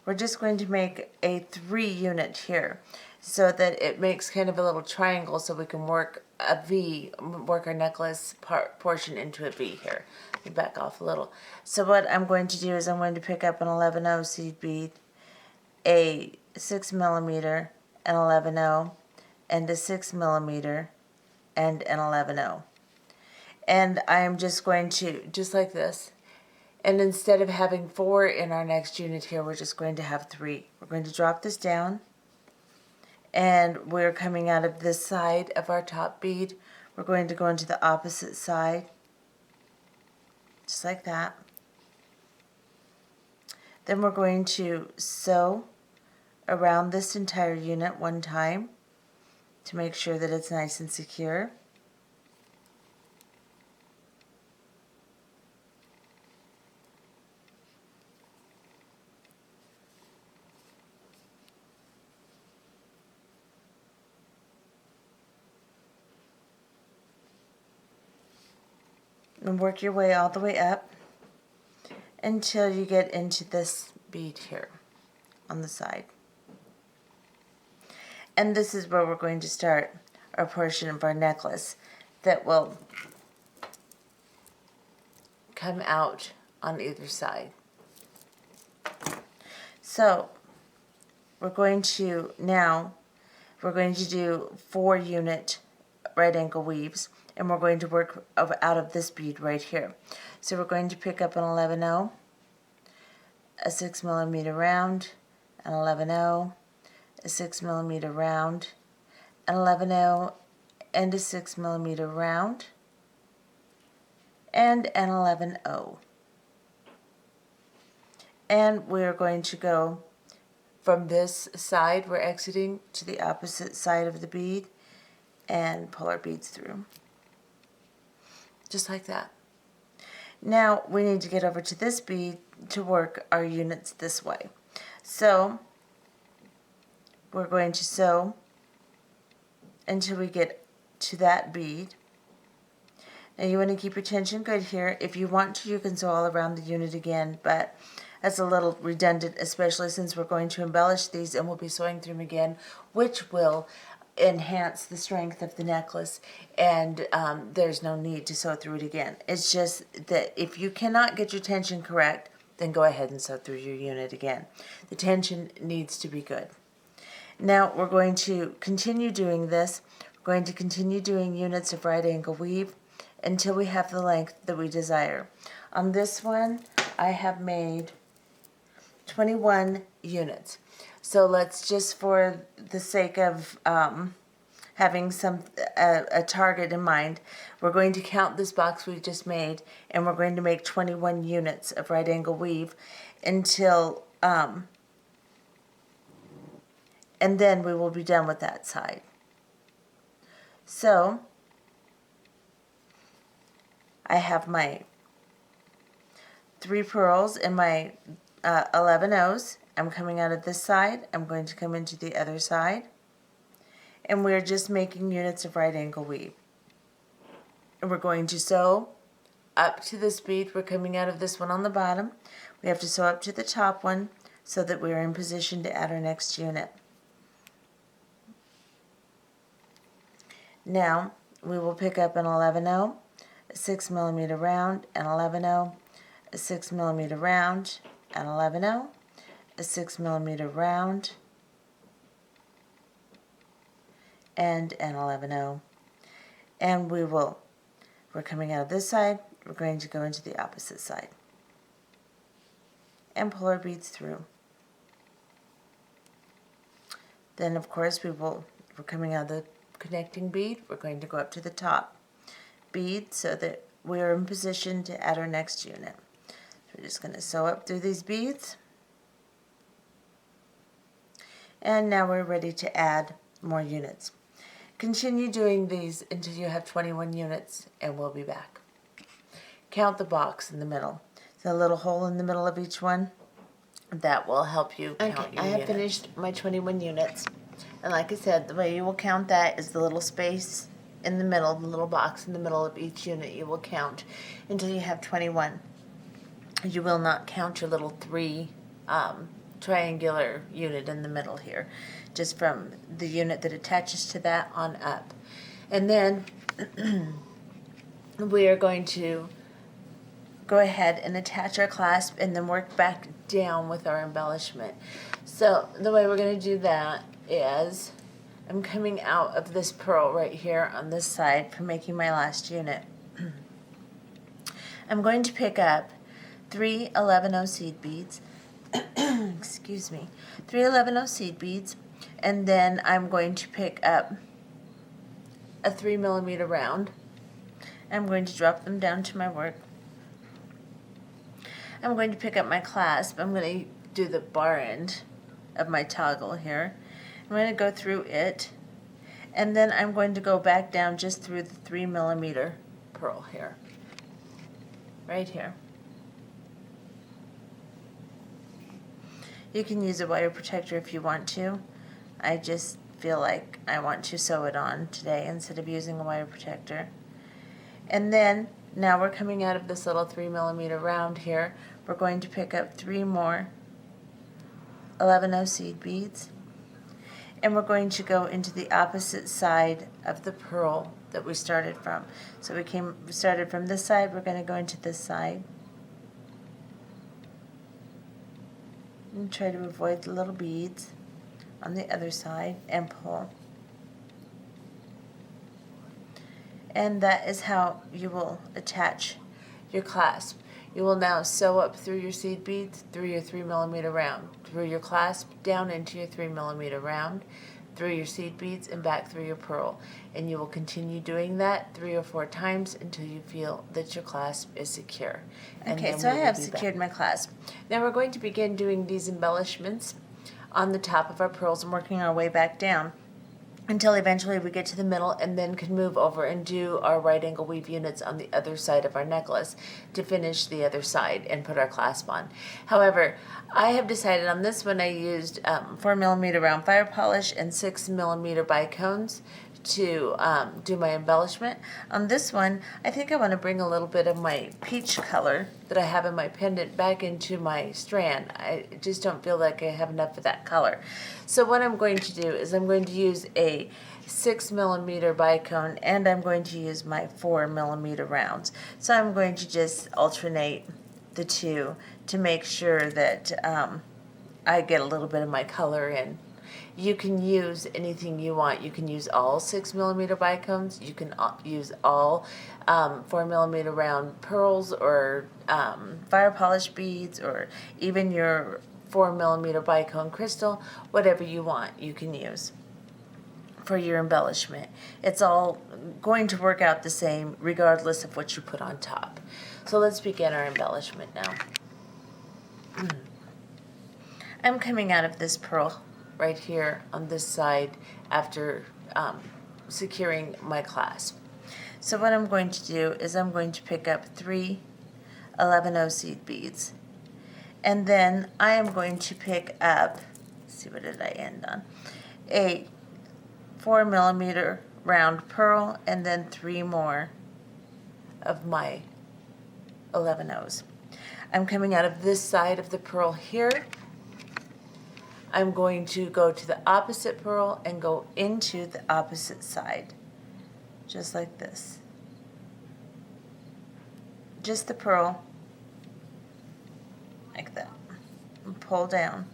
we're just going to make a 3 unit here so that it makes kind of a little triangle so we can work a V, work our necklace portion into a V here. Let me back off a little. So what I'm going to do is I'm going to pick up an 11/0 seed bead, a 6 millimeter, an 11/0, and a 6 millimeter, and an 11/0. And I am just going to, just like this, and instead of having 4 in our next unit here, we're just going to have 3. We're going to drop this down, and we're coming out of this side of our top bead. We're going to go into the opposite side, just like that. Then we're going to sew around this entire unit one time to make sure that it's nice and secure. And work your way all the way up until you get into this bead here on the side. And this is where we're going to start our portion of our necklace that will come out on either side. So we're going to do 4 unit right angle weaves, and we're going to work out of this bead right here. So we're going to pick up an 11/0, a 6 millimeter round, an 11/0, a 6 millimeter round, an 11/0, and a 6 millimeter round, and an 11/0. And we're going to go from this side, we're exiting, to the opposite side of the bead and pull our beads through. Just like that. Now we need to get over to this bead to work our units this way. So we're going to sew until we get to that bead. Now you want to keep your tension good here. If you want to, you can sew all around the unit again, but that's a little redundant, especially since we're going to embellish these and we'll be sewing through them again, which will enhance the strength of the necklace, and there's no need to sew through it again. It's just that if you cannot get your tension correct, then go ahead and sew through your unit again. The tension needs to be good. Now we're going to continue doing this. We're going to continue doing units of right angle weave until we have the length that we desire. On this one, I have made 21 units. So let's just, for the sake of having a target in mind, we're going to count this box we just made, and we're going to make 21 units of right angle weave until, and then we will be done with that side. So I have my 3 pearls and my 11/0s. I'm coming out of this side. I'm going to come into the other side. And we're just making units of right angle weave. And we're going to sew up to this bead. We're coming out of this one on the bottom. We have to sew up to the top one so that we're in position to add our next unit. Now we will pick up an 11/0, a 6 millimeter round, an 11/0, a 6 millimeter round, an 11/0, a 6 millimeter round, and an 11/0. And we're coming out of this side, we're going to go into the opposite side and pull our beads through. Then of course we're coming out of the connecting bead, we're going to go up to the top bead so that we're in position to add our next unit. So we're just going to sew up through these beads. And now we're ready to add more units. Continue doing these until you have 21 units, and we'll be back. Count the box in the middle. The little hole in the middle of each one. That will help you count your units. I have finished my 21 units. And like I said, the way you will count that is the little space in the middle, the little box in the middle of each unit, you will count until you have 21. You will not count your little 3 triangular unit in the middle here, just from the unit that attaches to that on up. And then we are going to go ahead and attach our clasp and then work back down with our embellishment. So the way we're going to do that is I'm coming out of this pearl right here on this side for making my last unit. I'm going to pick up 3 11-0 seed beads, excuse me, 3 11-0 seed beads, and then I'm going to pick up a 3mm round. I'm going to drop them down to my work. I'm going to pick up my clasp. I'm going to do the bar end of my toggle here. I'm going to go through it, and then I'm going to go back down just through the 3mm pearl here, right here. You can use a wire protector if you want to. I just feel like I want to sew it on today instead of using a wire protector. And then now we're coming out of this little 3mm round here. We're going to pick up 3 more 11-0 seed beads, and we're going to go into the opposite side of the pearl that we started from. So we started from this side, we're going to go into this side and try to avoid the little beads on the other side and pull. And that is how you will attach your clasp. You will now sew up through your seed beads, through your 3mm round, through your clasp, down into your 3mm round, through your seed beads, and back through your pearl. And you will continue doing that 3 or 4 times until you feel that your clasp is secure. And okay, so I have secured my clasp. Now we're going to begin doing these embellishments on the top of our pearls and working our way back down until eventually we get to the middle, and then can move over and do our right angle weave units on the other side of our necklace to finish the other side and put our clasp on. However, I have decided on this one I used 4mm round fire polish and 6mm bicones to do my embellishment. On this one, I think I want to bring a little bit of my peach color that I have in my pendant back into my strand. I just don't feel like I have enough of that color. So what I'm going to do is I'm going to use a 6mm bicone, and I'm going to use my 4mm rounds. So I'm going to just alternate the two to make sure that I get a little bit of my color in. You can use anything you want. You can use all 6mm bicones. You can use all 4mm round pearls, or fire polish beads, or even your 4mm bicone crystal. Whatever you want, you can use for your embellishment. It's all going to work out the same regardless of what you put on top. So let's begin our embellishment now. I'm coming out of this pearl right here on this side after securing my clasp. So what I'm going to do is I'm going to pick up 3 11-0 seed beads, and then I am going to pick up, let's see, what did I end on, a 4mm round pearl, and then 3 more of my 11-0s. I'm coming out of this side of the pearl here. I'm going to go to the opposite pearl and go into the opposite side, just like this. Just the pearl, like that, and pull down.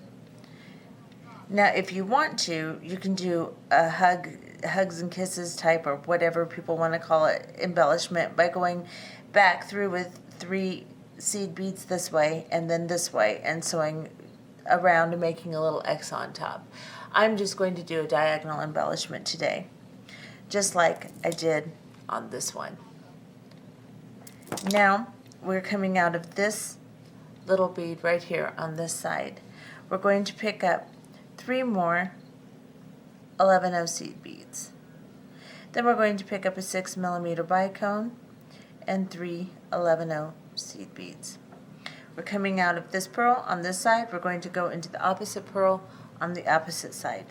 Now, if you want to, you can do a hugs and kisses type, or whatever people want to call it, embellishment by going back through with 3 seed beads this way and then this way, and sewing around and making a little X on top. I'm just going to do a diagonal embellishment today, just like I did on this one. Now we're coming out of this little bead right here on this side. We're going to pick up 3 more 11-0 seed beads. Then we're going to pick up a 6mm bicone and 3 11-0 seed beads. We're coming out of this pearl on this side. We're going to go into the opposite pearl on the opposite side.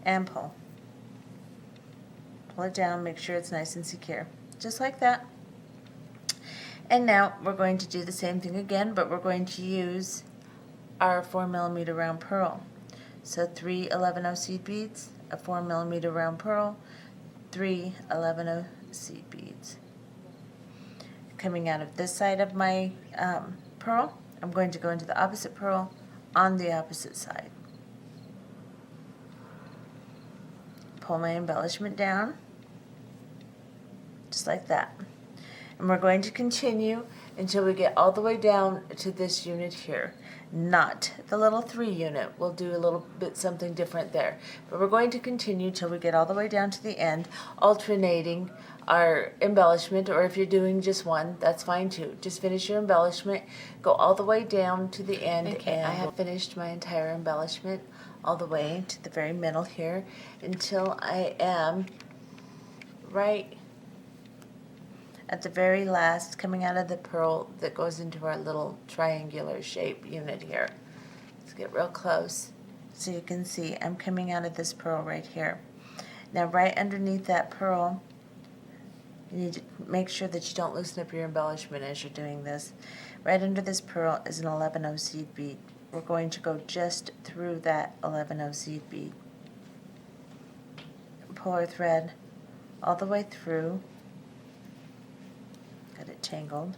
and pull. Pull it down, make sure it's nice and secure. Just like that. And now we're going to do the same thing again, but we're going to use our 4mm round pearl. So 3 11/0 seed beads, a 4mm round pearl, 3 11/0 seed beads. Coming out of this side of my pearl, I'm going to go into the opposite pearl on the opposite side. Pull my embellishment down, just like that. And we're going to continue until we get all the way down to this unit here. Not the little 3 unit. We'll do a little bit something different there. But we're going to continue till we get all the way down to the end, alternating our embellishment, or if you're doing just one, that's fine too. Just finish your embellishment, go all the way down to the end. Okay, and I have finished my entire embellishment all the way to the very middle here until I am right at the very last, coming out of the pearl that goes into our little triangular shape unit here. Let's get real close so you can see I'm coming out of this pearl right here. Now right underneath that pearl, you need to make sure that you don't loosen up your embellishment as you're doing this. Right under this pearl is an 11/0 seed bead. We're going to go just through that 11/0 seed bead. Pull our thread all the way through. Got it tangled.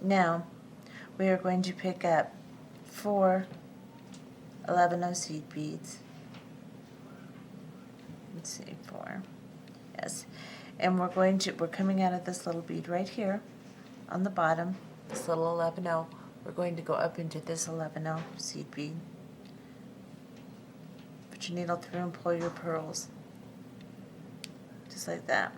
Now we are going to pick up 4 11/0 seed beads. Let's see, 4. Yes. And we're coming out of this little bead right here on the bottom, this little 11/0. We're going to go up into this 11/0 seed bead. Put your needle through and pull your pearls. Just like that.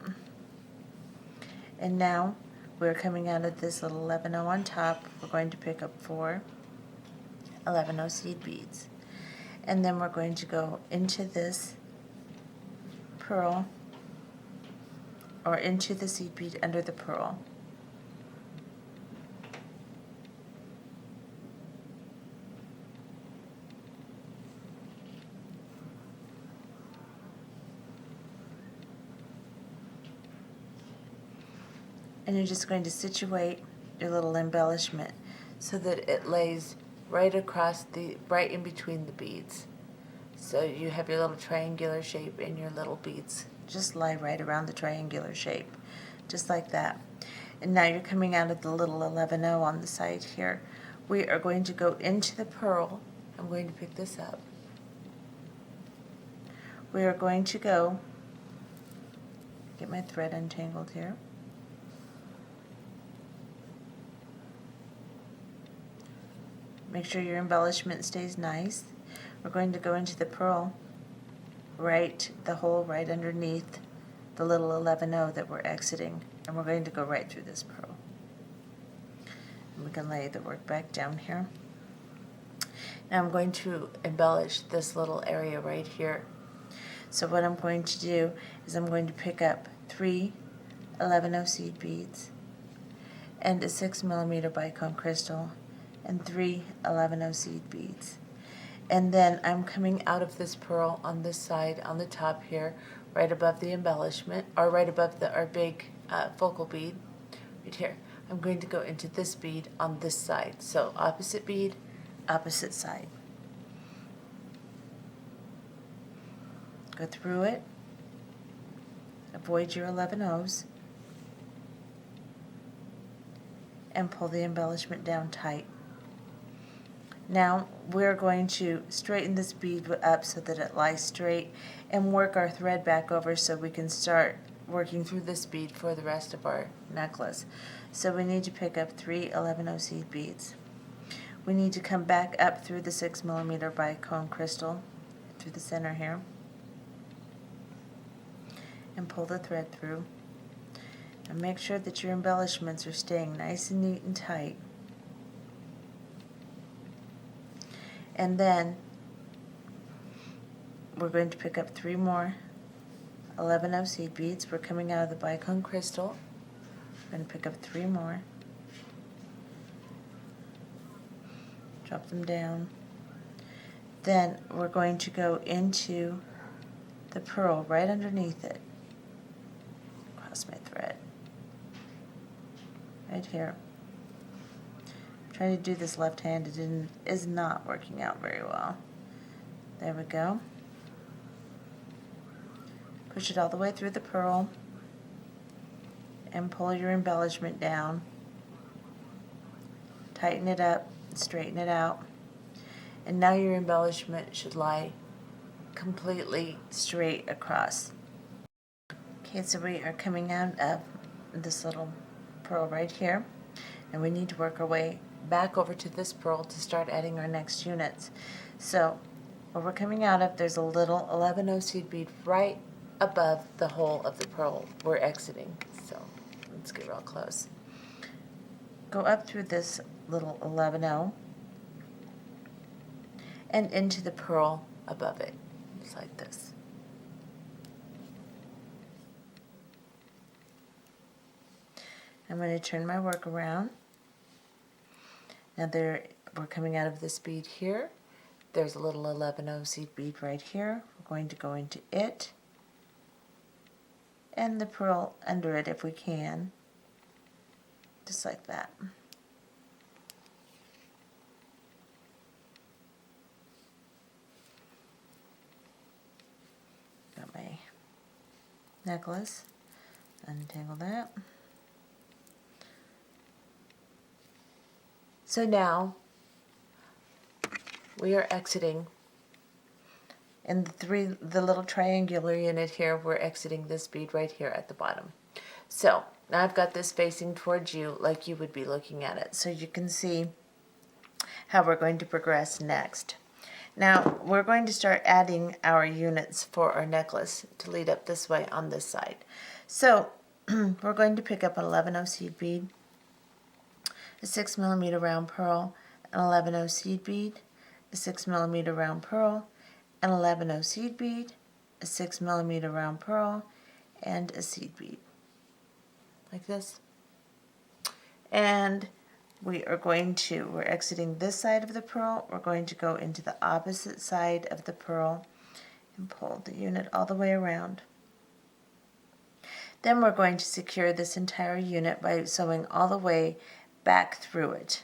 And now we're coming out of this little 11/0 on top. We're going to pick up 4 11/0 seed beads. And then we're going to go into this pearl, or into the seed bead under the pearl. And you're just going to situate your little embellishment so that it lays right across right in between the beads. So you have your little triangular shape and your little beads just lie right around the triangular shape, just like that. And now you're coming out of the little 11/0 on the side here. We are going to go into the pearl. I'm going to pick this up. We are going to go, get my thread untangled here. Make sure your embellishment stays nice. We're going to go into the pearl, the hole right underneath the little 11/0 that we're exiting, and we're going to go right through this pearl. And we can lay the work back down here. Now I'm going to embellish this little area right here. So what I'm going to do is I'm going to pick up 3 11/0 seed beads and a 6mm bicone crystal and 3 11/0 seed beads. And then I'm coming out of this pearl on this side, on the top here, right above the embellishment, or right above our big focal bead, right here. I'm going to go into this bead on this side. So opposite bead, opposite side. Go through it, avoid your 11/0s, and pull the embellishment down tight. Now we're going to straighten this bead up so that it lies straight and work our thread back over so we can start working through this bead for the rest of our necklace. So we need to pick up 3 11/0 seed beads. We need to come back up through the 6mm bicone crystal through the center here and pull the thread through. And make sure that your embellishments are staying nice and neat and tight. And then we're going to pick up 3 more 11/0 seed beads. We're coming out of the bicone crystal. We're going to pick up 3 more. drop them down. Then we're going to go into the pearl right underneath it, across my thread, right here. I'm trying to do this left-handed and is not working out very well. There we go. Push it all the way through the pearl and pull your embellishment down. Tighten it up, straighten it out. And now your embellishment should lie completely straight across. Okay, so we are coming out of this little pearl right here, and we need to work our way back over to this pearl to start adding our next units. So where we're coming out of, there's a little 11/0 seed bead right above the hole of the pearl we're exiting. So let's get real close. Go up through this little 11/0 and into the pearl above it, just like this. I'm going to turn my work around. Now we're coming out of this bead here. There's a little 11/0 seed bead right here. We're going to go into it and the pearl under it if we can, just like that. Got my necklace, untangle that. So now we are exiting in the little triangular unit here. We're exiting this bead right here at the bottom. So now I've got this facing towards you like you would be looking at it, so you can see how we're going to progress next. Now we're going to start adding our units for our necklace to lead up this way on this side. So we're going to pick up an 11/0 seed bead, a 6mm round pearl, an 11/0 seed bead, a 6mm round pearl, an 11/0 seed bead, a 6mm round pearl, and a seed bead, like this. And we're exiting this side of the pearl. We're going to go into the opposite side of the pearl and pull the unit all the way around. Then we're going to secure this entire unit by sewing all the way back through it.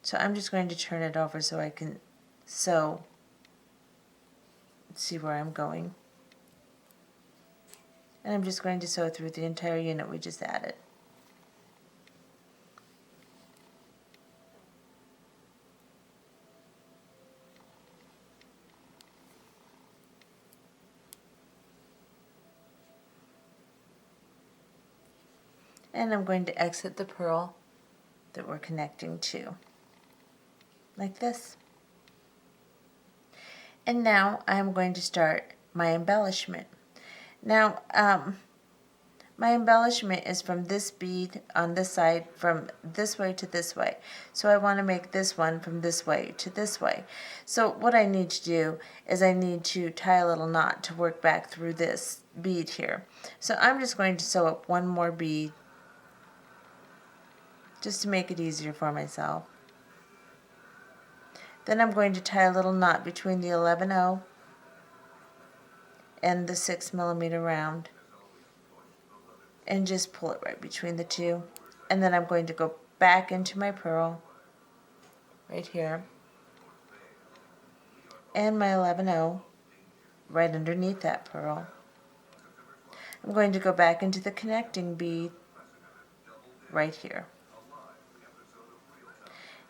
So I'm just going to turn it over so I can sew, see where I'm going. And I'm just going to sew through the entire unit we just added. And I'm going to exit the pearl that we're connecting to, like this. And now I'm going to start my embellishment. Now, my embellishment is from this bead on this side, from this way to this way. So I want to make this one from this way to this way. So what I need to do is I need to tie a little knot to work back through this bead here. So I'm just going to sew up one more bead just to make it easier for myself. Then I'm going to tie a little knot between the 11/0 and the 6mm round and just pull it right between the two. And then I'm going to go back into my pearl right here and my 11/0 right underneath that pearl. I'm going to go back into the connecting bead right here.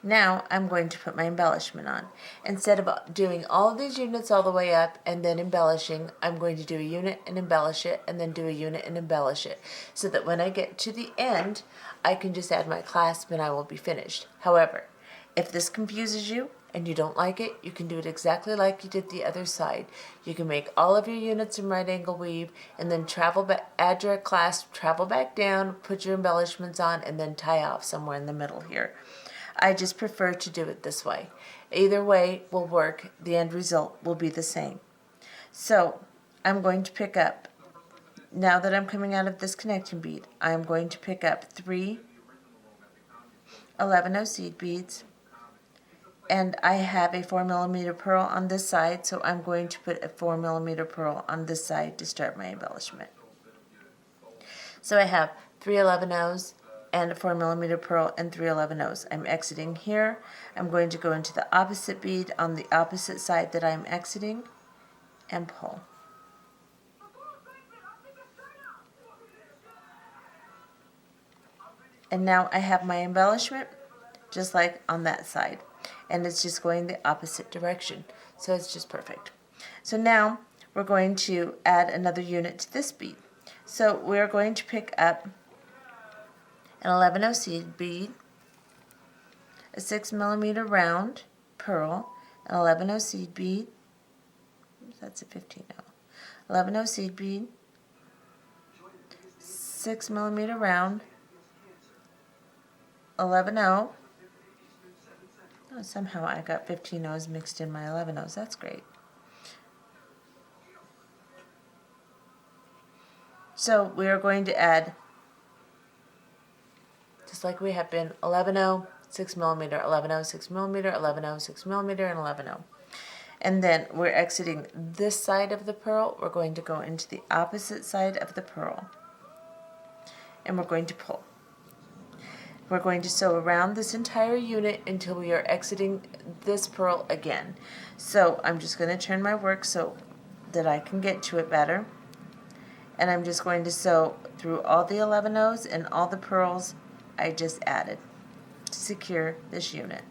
Now I'm going to put my embellishment on. Instead of doing all of these units all the way up and then embellishing, I'm going to do a unit and embellish it, and then do a unit and embellish it, so that when I get to the end, I can just add my clasp and I will be finished. However, if this confuses you and you don't like it, you can do it exactly like you did the other side. You can make all of your units in right angle weave and then travel back, add your clasp, travel back down, put your embellishments on, and then tie off somewhere in the middle here. I just prefer to do it this way. Either way will work. The end result will be the same. So I'm going to pick up, now that I'm coming out of this connecting bead, I'm going to pick up 3 11 seed beads, and I have a 4mm pearl on this side, so I'm going to put a 4mm pearl on this side to start my embellishment. So I have 3 11-0s and a 4mm pearl and 3 11-0s. I'm exiting here. I'm going to go into the opposite bead on the opposite side that I'm exiting and pull. And now I have my embellishment just like on that side, and it's just going the opposite direction, so it's just perfect. So now we're going to add another unit to this bead. So we're going to pick up an 11-0 seed bead, a 6mm round pearl, an 11-0 seed bead, that's a 15-0, 11-0 seed bead, 6mm round, 11-0. Oh, somehow I got 15-0s mixed in my 11-0s. That's great. So we are going to add, just like we have been, 11-0, 6mm, 11-0, 6mm, 11-0, 6mm, and 11-0. And then we're exiting this side of the pearl. We're going to go into the opposite side of the pearl. And we're going to pull. We're going to sew around this entire unit until we are exiting this pearl again. So I'm just going to turn my work so that I can get to it better. And I'm just going to sew through all the 11-0s and all the pearls I just added to secure this unit.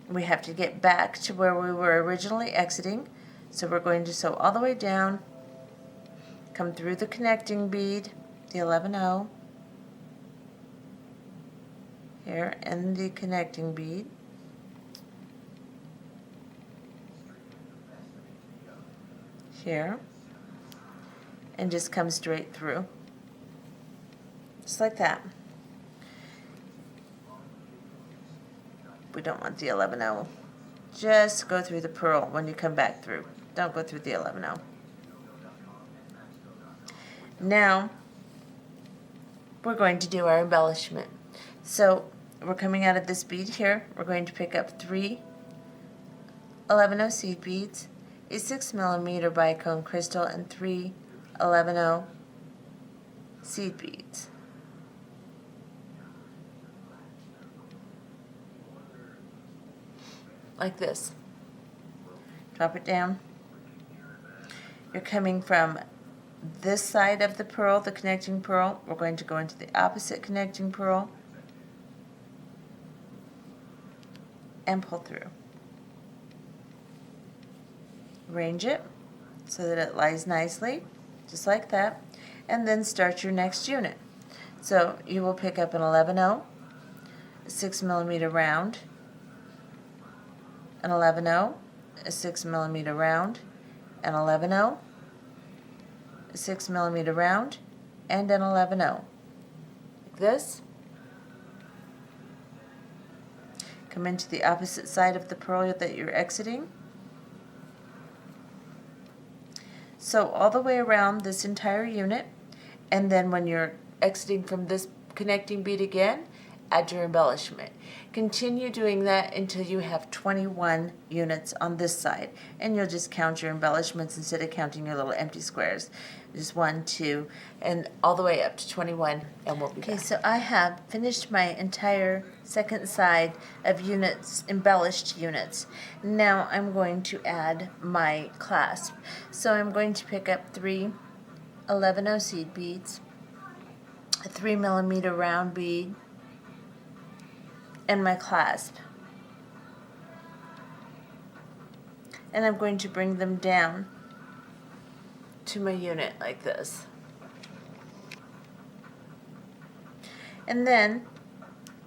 We have to get back to where we were originally exiting, so we're going to sew all the way down, come through the connecting bead, the 11-0, here, and the connecting bead, here, and just come straight through, just like that. We don't want the 11-0. Just go through the pearl when you come back through. Don't go through the 11-0. Now, we're going to do our embellishment. So, we're coming out of this bead here. We're going to pick up 3 11-0 seed beads, a 6mm bicone crystal, and 3 11-0 seed beads. Like this. Drop it down. You're coming from this side of the pearl, the connecting pearl. We're going to go into the opposite connecting pearl and pull through. Arrange it so that it lies nicely, just like that, and then start your next unit. So you will pick up an 11-0, a 6mm round, an 11-0, a 6mm round, an 11-0, a 6mm round, and an 11-0. Like this. Come into the opposite side of the pearl that you're exiting. Sew all the way around this entire unit, and then when you're exiting from this connecting bead again, add your embellishment. Continue doing that until you have 21 units on this side, and you'll just count your embellishments instead of counting your little empty squares. Just 1, 2, and all the way up to 21, and we'll be back. Okay, so I have finished my entire second side of units, embellished units. Now I'm going to add my clasp. So I'm going to pick up 3 11-0 seed beads, a 3mm round bead, and my clasp. And I'm going to bring them down to my unit like this. And then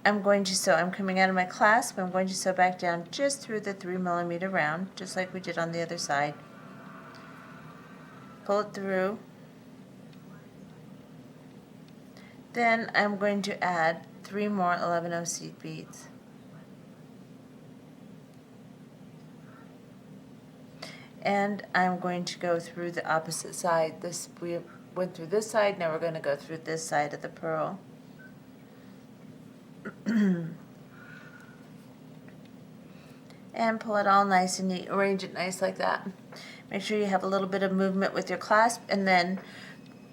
I'm going to sew, I'm coming out of my clasp, I'm going to sew back down just through the 3mm round, just like we did on the other side. Pull it through. Then I'm going to add 3 more 11-0 seed beads. And I'm going to go through the opposite side. went through this side, now we're going to go through this side of the pearl. And pull it all nice and neat, arrange it nice like that. Make sure you have a little bit of movement with your clasp, and then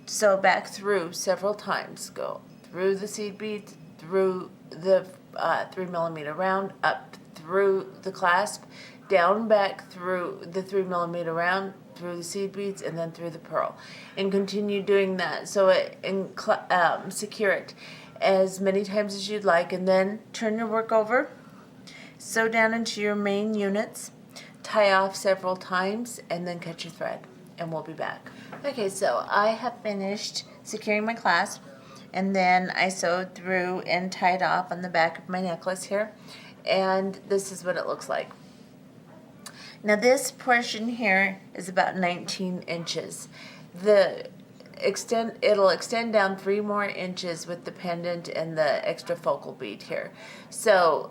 sew back through several times. Go through the seed beads, through the 3mm round, up through the clasp, down back through the 3mm round, through the seed beads, and then through the pearl. And continue doing that so it secure it as many times as you'd like, and then turn your work over, sew down into your main units, tie off several times, and then cut your thread, and we'll be back. Okay, so I have finished securing my clasp, and then I sewed through and tied off on the back of my necklace here, and this is what it looks like. Now this portion here is about 19 inches. It'll extend down 3 more inches with the pendant and the extra focal bead here. So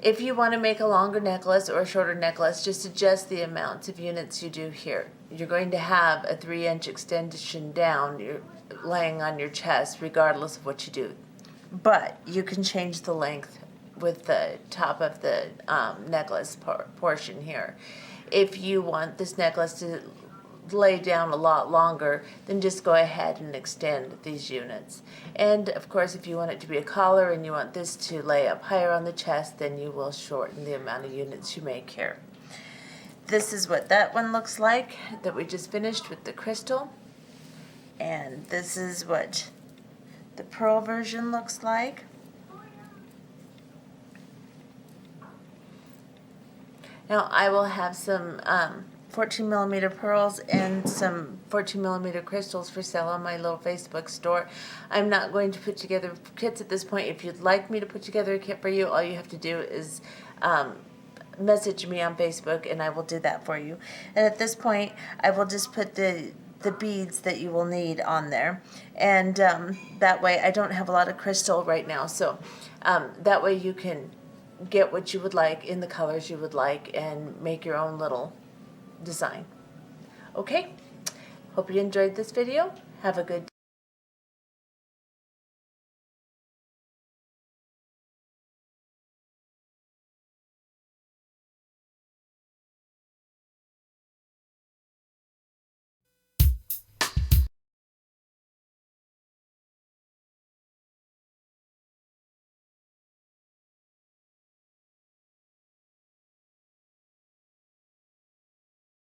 if you want to make a longer necklace or a shorter necklace, just adjust the amounts of units you do here. You're going to have a 3-inch extension down, you're laying on your chest, regardless of what you do. But you can change the length with the top of the necklace portion here. If you want this necklace to lay down a lot longer, then just go ahead and extend these units. And of course, if you want it to be a collar and you want this to lay up higher on the chest, then you will shorten the amount of units you make here. This is what that one looks like that we just finished with the crystal, and this is what the pearl version looks like. Now I will have some 14mm pearls and some 14mm crystals for sale on my little Facebook store. I'm not going to put together kits at this point. If you'd like me to put together a kit for you, all you have to do is message me on Facebook, and I will do that for you. And at this point, I will just put the beads that you will need on there, and that way I don't have a lot of crystal right now, so that way you can get what you would like in the colors you would like and make your own little design. Okay, hope you enjoyed this video. Have a good day.